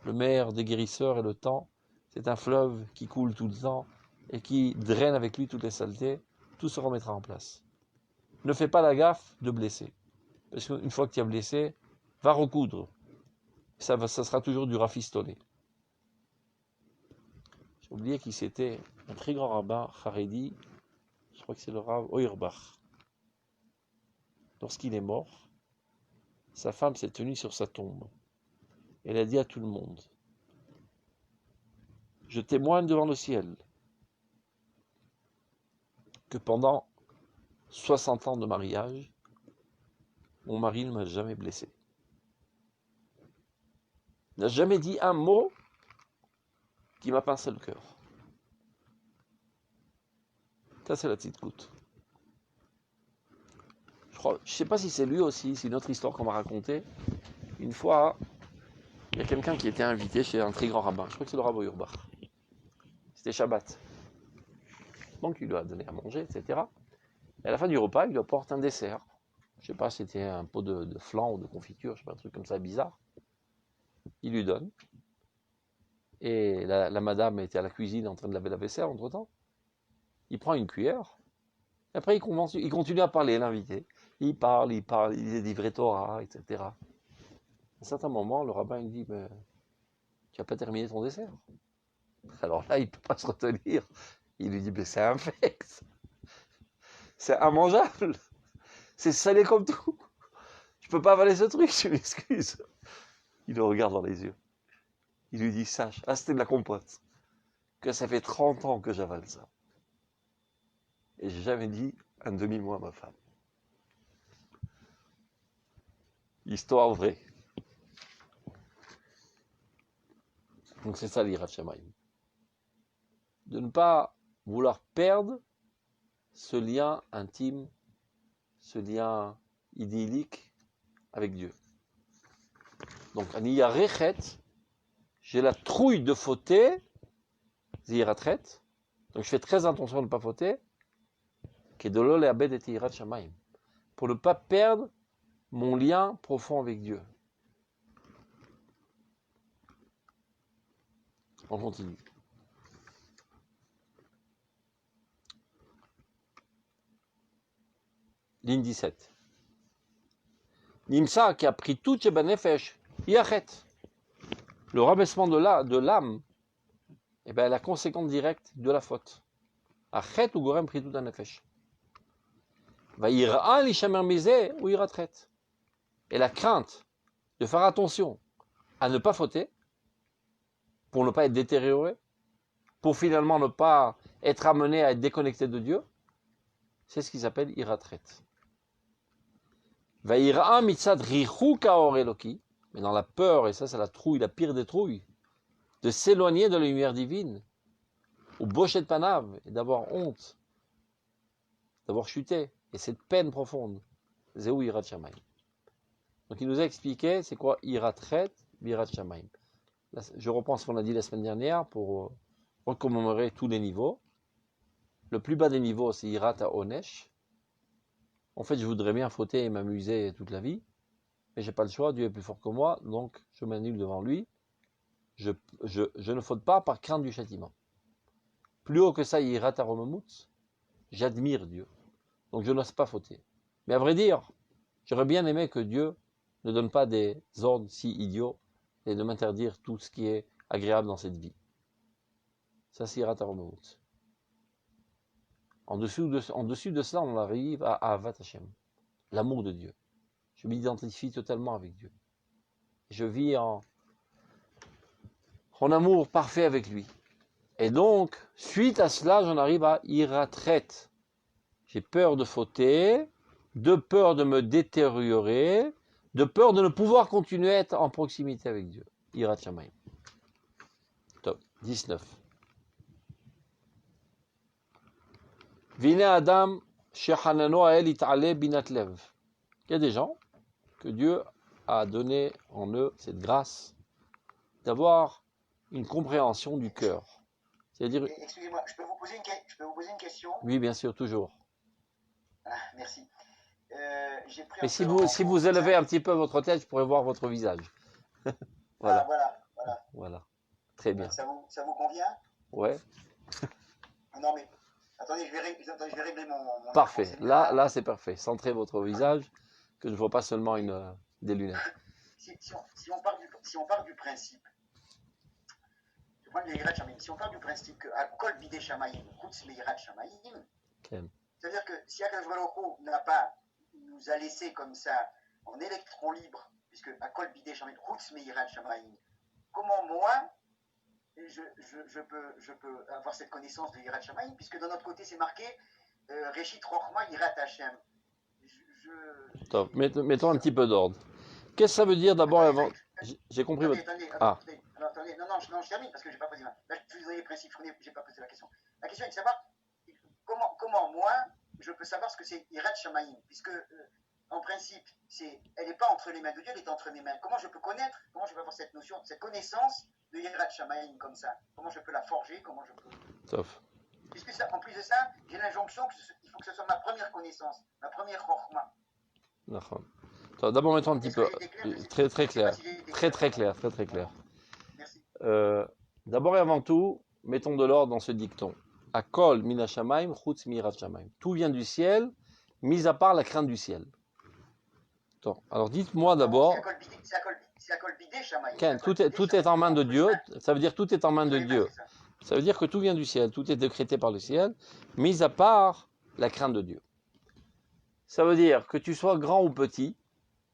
Le meilleur des guérisseurs est le temps. C'est un fleuve qui coule tout le temps et qui draine avec lui toutes les saletés. Tout se remettra en place. Ne fais pas la gaffe de blesser. Parce qu'une fois que tu as blessé, va recoudre. Ça sera toujours du rafistolé. J'ai oublié qui c'était. Un très grand rabbin, Haredi. Je crois que c'est le Rav Auerbach. Lorsqu'il est mort, sa femme s'est tenue sur sa tombe. Elle a dit à tout le monde, je témoigne devant le ciel que pendant 60 ans de mariage, mon mari ne m'a jamais blessé. Il n'a jamais dit un mot qui m'a pincé le cœur. Ça, c'est la petite goutte. Je ne sais pas si c'est lui aussi, c'est une autre histoire qu'on m'a racontée. Une fois, il y a quelqu'un qui était invité chez un très grand rabbin. Je crois que c'est le Rav Auerbach. C'était Shabbat. Donc il lui a donné à manger, etc. Et à la fin du repas, il lui apporte un dessert. Je ne sais pas, c'était un pot de flan ou de confiture, je sais pas, un truc comme ça bizarre. Il lui donne. Et la madame était à la cuisine en train de laver la vaisselle entre-temps. Il prend une cuillère. Et après, il continue à parler, l'invité. Il parle, il est livré Torah, etc. À un certain moment, le rabbin il dit, mais tu n'as pas terminé ton dessert. Alors là, il ne peut pas se retenir. Il lui dit, mais c'est infect. C'est immangeable. C'est salé comme tout. Je ne peux pas avaler ce truc, je m'excuse. Il le regarde dans les yeux. Il lui dit, sache, c'était de la compote, que ça fait 30 ans que j'avale ça. Et j'ai jamais dit un demi-mot à ma femme. Histoire vraie. Donc c'est ça l'Yirat Shamayim. De ne pas vouloir perdre ce lien intime, ce lien idyllique avec Dieu. Donc, Aniya Rechet, j'ai la trouille de fauter, Ziratret, donc je fais très attention de ne pas fauter, Kedolol et Abed et Yirat Shamayim, pour ne pas perdre mon lien profond avec Dieu. On continue. Ligne 17. Nimsa qui a pris tout Chebanefesh, Yachet. Le rabaissement de l'âme, eh bien, la conséquence directe de la faute. Achet ou Gorem pris tout un nefesh. Va ira l'ishamer misé ou iratret. Et la crainte de faire attention à ne pas fauter, pour ne pas être détérioré, pour finalement ne pas être amené à être déconnecté de Dieu, c'est ce qui s'appelle iratret. Va ira mitzad richou kaor eloki, mais dans la peur, et ça c'est la trouille, la pire des trouilles, de s'éloigner de la lumière divine, ou bochet de panav, et d'avoir honte, d'avoir chuté, et cette peine profonde, zéou irat shamayim. Donc il nous a expliqué c'est quoi Iratret, Birat Shamaim. Là, je reprends ce qu'on a dit la semaine dernière pour recommémorer tous les niveaux. Le plus bas des niveaux, c'est Irat à Onesh. En fait, je voudrais bien fauter et m'amuser toute la vie, mais j'ai pas le choix, Dieu est plus fort que moi, donc je m'annule devant lui. Je ne faute pas par crainte du châtiment. Plus haut que ça, Irat à Romamut, j'admire Dieu. Donc je n'ose pas fauter. Mais à vrai dire, j'aurais bien aimé que Dieu ne donne pas des ordres si idiots et de m'interdire tout ce qui est agréable dans cette vie. Ça, c'est Irat à Romamut. En dessus de cela, on arrive à Ahavat Hashem, l'amour de Dieu. Je m'identifie totalement avec Dieu. Je vis en amour parfait avec lui. Et donc, suite à cela, j'en arrive à Iratret. J'ai peur de fauter, de peur de me détériorer, de peur de ne pouvoir continuer à être en proximité avec Dieu. Irat Shamayim. Top. 19. Vine Adam Shehanano Ael Itale Binatlev. Il y a des gens que Dieu a donné en eux cette grâce d'avoir une compréhension du cœur. C'est-à-dire. Excusez-moi, je peux vous poser une question? Oui, bien sûr, toujours. Ah, merci. Mais si vous élevez un petit peu votre tête, je pourrais voir votre visage. Voilà. Voilà. Très bien. Ça vous convient? Ouais. Non mais, attendez, je vais régler mon parfait. Là, c'est parfait. Centrez votre visage, que je ne vois pas seulement des lunettes. Si on part du principe, si on part du principe que Kol Bidei Shamayim, Chutz Meirat Shamayim, c'est-à-dire que si Akadosh Baruch Hu nous a laissé comme ça en électron libre, puisque Kol Bidei Shamayim, Chutz Meirat Shamayim, comment moi je peux avoir cette connaissance de Yirat Shamayim, puisque de notre côté c'est marqué Reshit Rochma Yirat Hashem. Mettons un petit peu d'ordre. Qu'est-ce que ça veut dire d'abord avant? J'ai compris attendez, votre. Attendez, non, je termine parce que j'ai pas posé. Là, je vous ai les principes, j'ai pas posé la question. La question est de savoir comment moi je peux savoir ce que c'est Yirat Shamayim, puisque en principe elle n'est pas entre les mains de Dieu, elle est entre mes mains. Comment je peux connaître, comment je peux avoir cette notion, cette connaissance de Yirat Shamayim comme ça? Comment je peux la forger? Comment je peux. Sauf. Puisque ça, en plus de ça, j'ai l'injonction qu'il faut que ce soit ma première connaissance, ma première Chokhmah. D'accord. D'abord, mettons un petit peu. Très clair. Très clair. Merci. D'abord et avant tout, mettons de l'ordre dans ce dicton. Akol mina shamayim, chutz mirat shamayim. Tout vient du ciel, mis à part la crainte du ciel. Alors dites-moi d'abord. C'est Akol Bidei Shamayim. Tout est en main de Dieu. Ça veut dire tout est en main de Dieu. Ça veut dire que tout vient du ciel, tout est décrété par le ciel, mis à part la crainte de Dieu. Ça veut dire que tu sois grand ou petit,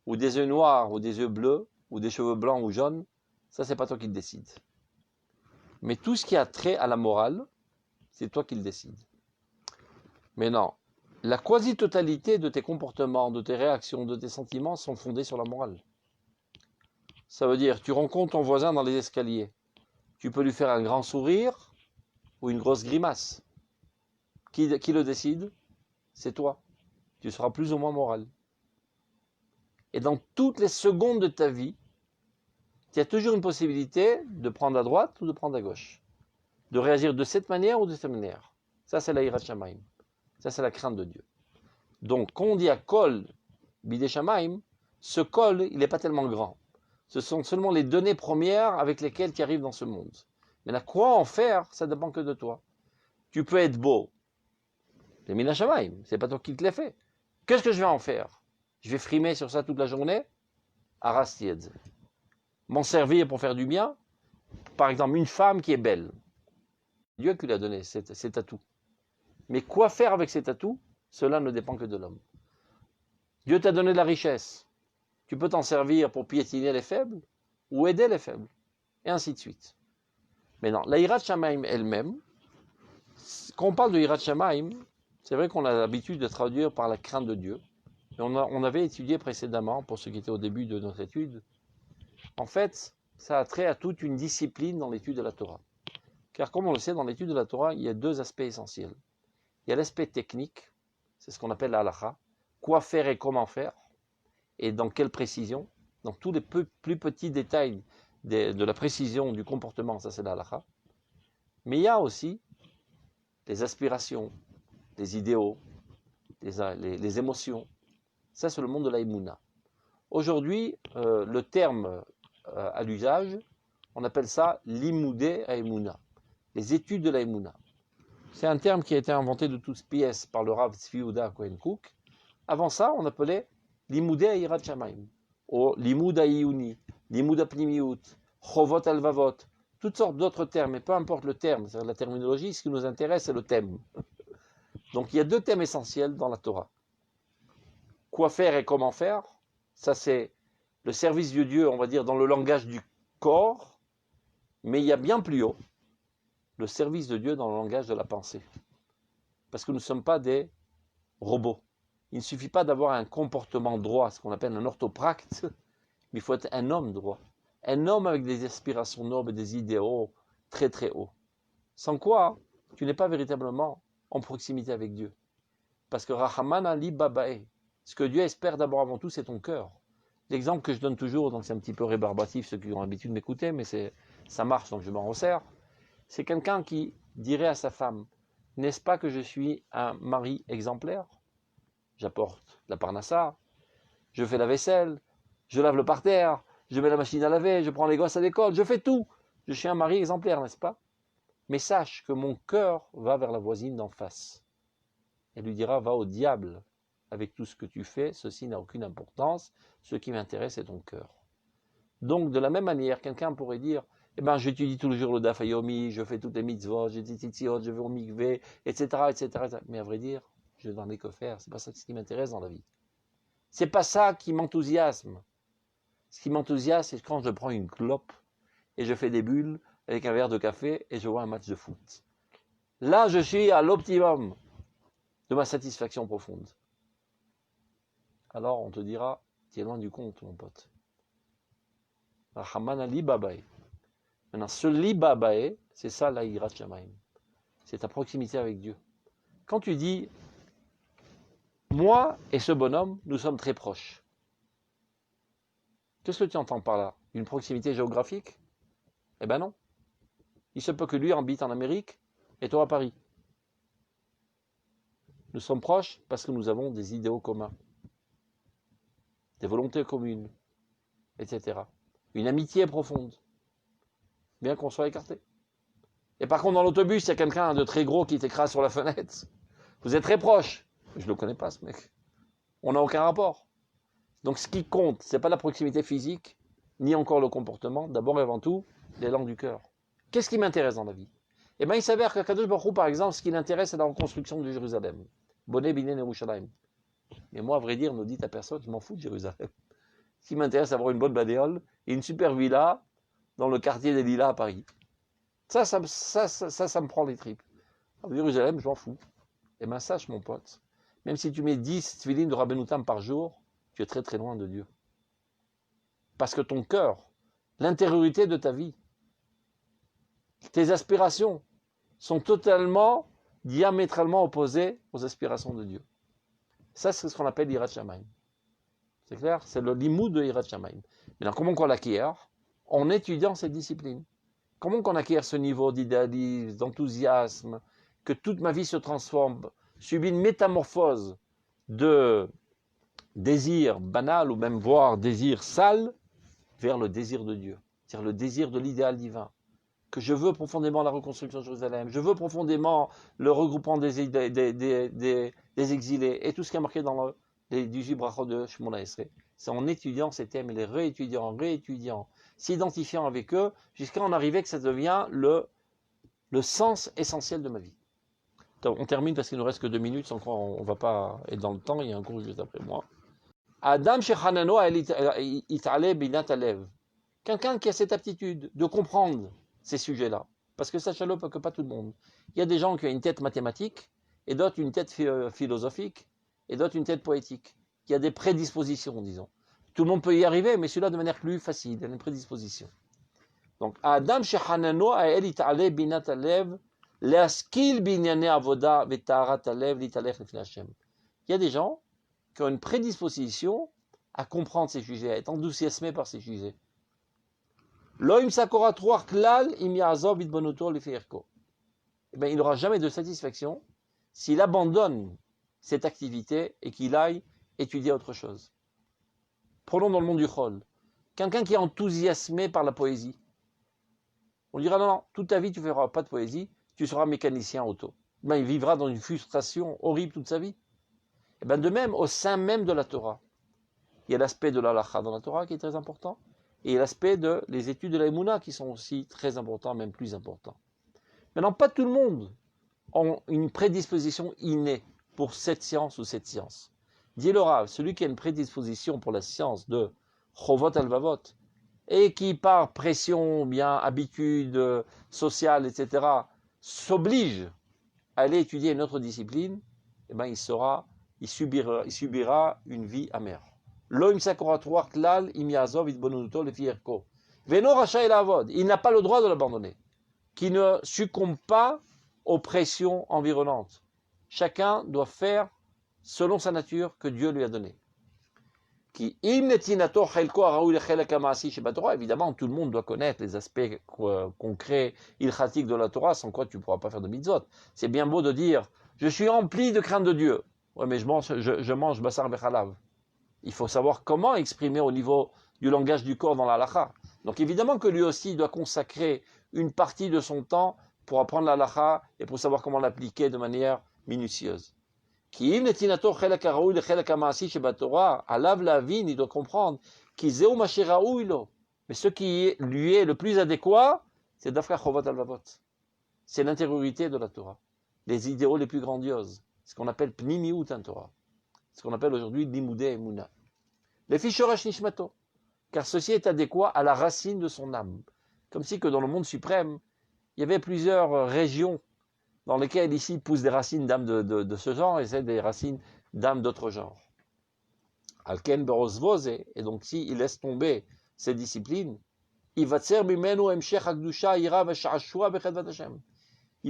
ou des yeux noirs, ou des yeux bleus, ou des cheveux blancs ou jaunes, ça c'est pas toi qui le décides. Mais tout ce qui a trait à la morale, c'est toi qui le décides. Mais non, la quasi-totalité de tes comportements, de tes réactions, de tes sentiments sont fondés sur la morale. Ça veut dire, tu rencontres ton voisin dans les escaliers, tu peux lui faire un grand sourire ou une grosse grimace. Qui le décide? C'est toi. Tu seras plus ou moins moral. Et dans toutes les secondes de ta vie, il y a toujours une possibilité de prendre à droite ou de prendre à gauche. De réagir de cette manière ou de cette manière. Ça, c'est la Yirat Shamayim. Ça, c'est la crainte de Dieu. Donc, quand on dit à Kol Bidei Shamayim, ce Kol, il n'est pas tellement grand. Ce sont seulement les données premières avec lesquelles tu arrives dans ce monde. Mais quoi en faire, ça dépend que de toi. Tu peux être beau. C'est Mina Shamayim, c'est pas toi qui te l'as fait. Qu'est-ce que je vais en faire? Je vais frimer sur ça toute la journée? Arastied. M'en servir pour faire du bien? Par exemple, une femme qui est belle. Dieu qui lui a donné cet atout. Mais quoi faire avec cet atout? Cela ne dépend que de l'homme. Dieu t'a donné de la richesse. Tu peux t'en servir pour piétiner les faibles ou aider les faibles. Et ainsi de suite. Mais non, la Yirat Shamayim elle-même, quand on parle de Yirat Shamayim, c'est vrai qu'on a l'habitude de traduire par la crainte de Dieu. Et on avait étudié précédemment, pour ceux qui étaient au début de notre étude, en fait, ça a trait à toute une discipline dans l'étude de la Torah. Car comme on le sait, dans l'étude de la Torah, il y a deux aspects essentiels. Il y a l'aspect technique, c'est ce qu'on appelle la halakha, quoi faire et comment faire. et dans quelle précision, dans tous les plus petits détails de la précision du comportement, ça c'est la halakha. Mais il y a aussi les aspirations, les idéaux, les émotions. Ça c'est le monde de la Emouna. Aujourd'hui, le terme à l'usage, on appelle ça l'imoudé à Emouna, les études de la Emouna. C'est un terme qui a été inventé de toutes pièces par le Rav Tzvi Yehuda Cohen Cook. Avant ça, on appelait l'imoudé à Yirat Shamayim, ou l'imoud à Iyuni, l'imoud à Pnimiyut, chovot alvavot, toutes sortes d'autres termes, mais peu importe le terme, c'est-à-dire la terminologie, ce qui nous intéresse, c'est le thème. Donc il y a deux thèmes essentiels dans la Torah. Quoi faire et comment faire, ça c'est le service de Dieu, on va dire, dans le langage du corps, mais il y a bien plus haut, le service de Dieu dans le langage de la pensée. Parce que nous ne sommes pas des robots. Il ne suffit pas d'avoir un comportement droit, ce qu'on appelle un orthopracte, mais il faut être un homme droit. Un homme avec des aspirations nobles, des idéaux très très hauts. Sans quoi, tu n'es pas véritablement en proximité avec Dieu. Parce que Rahaman Ali Babae, ce que Dieu espère d'abord avant tout, c'est ton cœur. L'exemple que je donne toujours, donc c'est un petit peu rébarbatif, ceux qui ont l'habitude de m'écouter, mais ça marche, donc je m'en resserre. C'est quelqu'un qui dirait à sa femme, n'est-ce pas que je suis un mari exemplaire? J'apporte la parnassa, je fais la vaisselle, je lave le parterre, je mets la machine à laver, je prends les gosses à l'école, je fais tout. Je suis un mari exemplaire, n'est-ce pas? Mais sache que mon cœur va vers la voisine d'en face. Elle lui dira, va au diable avec tout ce que tu fais, ceci n'a aucune importance, ce qui m'intéresse c'est ton cœur. Donc de la même manière, quelqu'un pourrait dire, eh ben, j'étudie tous les jours le Daf Yomi, je fais toutes les mitzvot, je dis titziot, je vais au mikvé, etc., etc. Mais à vrai dire, je n'en ai que faire, c'est pas ça ce qui m'intéresse dans la vie. C'est pas ça qui m'enthousiasme. Ce qui m'enthousiasme, c'est quand je prends une clope et je fais des bulles avec un verre de café et je vois un match de foot. Là, je suis à l'optimum de ma satisfaction profonde. Alors, on te dira, tu es loin du compte, mon pote. Rahaman Ali Babae. Maintenant, ce Libabae, c'est ça la Yirat Shamayim. C'est ta proximité avec Dieu. Quand tu dis, moi et ce bonhomme, nous sommes très proches. Qu'est-ce que tu entends par là? Une proximité géographique? Eh ben non. Il se peut que lui habite en Amérique et toi à Paris. Nous sommes proches parce que nous avons des idéaux communs, des volontés communes, etc. Une amitié profonde, bien qu'on soit écartés. Et par contre, dans l'autobus, il y a quelqu'un de très gros qui t'écrase sur la fenêtre. Vous êtes très proches. Je ne le connais pas, ce mec. On n'a aucun rapport. Donc ce qui compte, ce n'est pas la proximité physique, ni encore le comportement, d'abord et avant tout, l'élan du cœur. Qu'est-ce qui m'intéresse dans la vie? Eh bien, il s'avère qu'à Kadosh Baruch Hu, par exemple, ce qui l'intéresse, c'est la reconstruction de Jérusalem. Bonnet, Binen, Yerushalayim. Mais moi, à vrai dire, ne dites à personne, je m'en fous de Jérusalem. Ce qui m'intéresse, c'est d'avoir une bonne badéole et une super villa dans le quartier des Lilas à Paris. Ça me prend les tripes. À Jérusalem, je m'en fous. Eh bien, sache, mon pote, même si tu mets 10 tefilines de Rabbeinu Tam par jour, tu es très très loin de Dieu. Parce que ton cœur, l'intériorité de ta vie, tes aspirations sont totalement, diamétralement opposées aux aspirations de Dieu. Ça, c'est ce qu'on appelle l'Yirat Shamayim. C'est clair? C'est le limoud de Yirat Shamayim. Maintenant, comment qu'on l'acquiert? En étudiant cette discipline. Comment qu'on acquiert ce niveau d'idéalisme, d'enthousiasme, que toute ma vie se transforme, subit une métamorphose de désir banal ou même voire désir sale vers le désir de Dieu, c'est-à-dire le désir de l'idéal divin, que je veux profondément la reconstruction de Jérusalem, je veux profondément le regroupement des exilés et tout ce qui est marqué dans les 18 brachot de Shemona Esrei. C'est en étudiant ces thèmes et les réétudiant, s'identifiant avec eux, jusqu'à en arriver que ça devient le sens essentiel de ma vie. On termine parce qu'il ne nous reste que 2 minutes, sans quoi on ne va pas être dans le temps, il y a un cours juste après moi. Adam Shechanano Itale Binat Alev. Quelqu'un qui a cette aptitude de comprendre ces sujets-là. Parce que sachez-le, que pas tout le monde. Il y a des gens qui ont une tête mathématique, et d'autres une tête philosophique, et d'autres une tête poétique. Il y a des prédispositions, disons. Tout le monde peut y arriver, mais celui-là de manière plus facile, il y a une prédisposition. Donc, Adam Shechanano Itale Binat Alev. Il y a des gens qui ont une prédisposition à comprendre ces sujets, à être enthousiasmé par ces sujets. Loim sakora troar klal im ya'azov itbonuto lefirko. Eh bien, il n'aura jamais de satisfaction s'il abandonne cette activité et qu'il aille étudier autre chose. Prenons dans le monde du chol. Quelqu'un qui est enthousiasmé par la poésie. On dira non, toute ta vie tu ne feras pas de poésie, tu seras mécanicien auto. Ben, il vivra dans une frustration horrible toute sa vie. Et ben, de même, au sein même de la Torah, il y a l'aspect de l'halakha dans la Torah qui est très important, et l'aspect des études de la Emouna qui sont aussi très importants, même plus importants. Maintenant, pas tout le monde a une prédisposition innée pour cette science ou cette science. Dit le Rav, celui qui a une prédisposition pour la science de Chovot Alvavot, et qui par pression, bien habitude sociale, etc., s'oblige à aller étudier une autre discipline, eh ben, il subira une vie amère. Il n'a pas le droit de l'abandonner, qui ne succombe pas aux pressions environnantes. Chacun doit faire selon sa nature que Dieu lui a donnée. Évidemment, tout le monde doit connaître les aspects concrets, ilchatiques de la Torah, sans quoi tu ne pourras pas faire de mitzvot. C'est bien beau de dire, je suis rempli de crainte de Dieu. Oui, mais je mange basar bechalav. Il faut savoir comment exprimer au niveau du langage du corps dans la halakha. Donc évidemment que lui aussi doit consacrer une partie de son temps pour apprendre la halakha et pour savoir comment l'appliquer de manière minutieuse. Il doit comprendre mais ce qui lui est le plus adéquat, c'est d'Afka Chovat Alvavot. C'est l'intériorité de la Torah, les idéaux les plus grandioses, ce qu'on appelle Pnimiut en Torah, ce qu'on appelle aujourd'hui Limudé Emuna. Les Fishorash Nishmato, car ceci est adéquat à la racine de son âme. Comme si que dans le monde suprême, il y avait plusieurs régions dans lesquelles ici poussent des racines d'âme de ce genre et c'est des racines d'âme d'autre genre. Alken Berosvoze, et donc s'il laisse tomber ces disciplines, il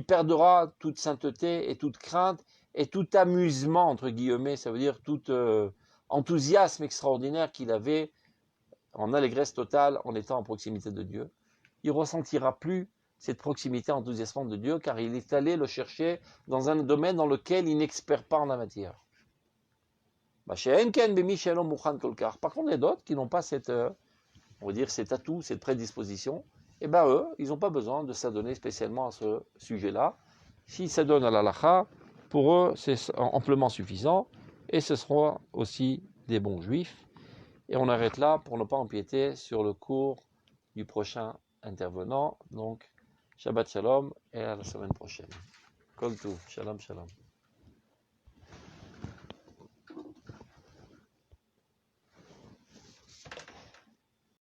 perdra toute sainteté et toute crainte et tout amusement, entre guillemets, ça veut dire tout enthousiasme extraordinaire qu'il avait en allégresse totale en étant en proximité de Dieu. Il ne ressentira plus cette proximité enthousiasmante de Dieu, car il est allé le chercher dans un domaine dans lequel il n'expert pas en la matière. Par contre, il y a d'autres qui n'ont pas cet atout, cette prédisposition, et bien eux, ils n'ont pas besoin de s'adonner spécialement à ce sujet-là. S'ils s'adonnent à l'halakha, pour eux, c'est amplement suffisant, et ce seront aussi des bons juifs. Et on arrête là pour ne pas empiéter sur le cours du prochain intervenant. Donc, Shabbat Shalom et à la semaine prochaine. Kol Tuv, Shalom Shalom.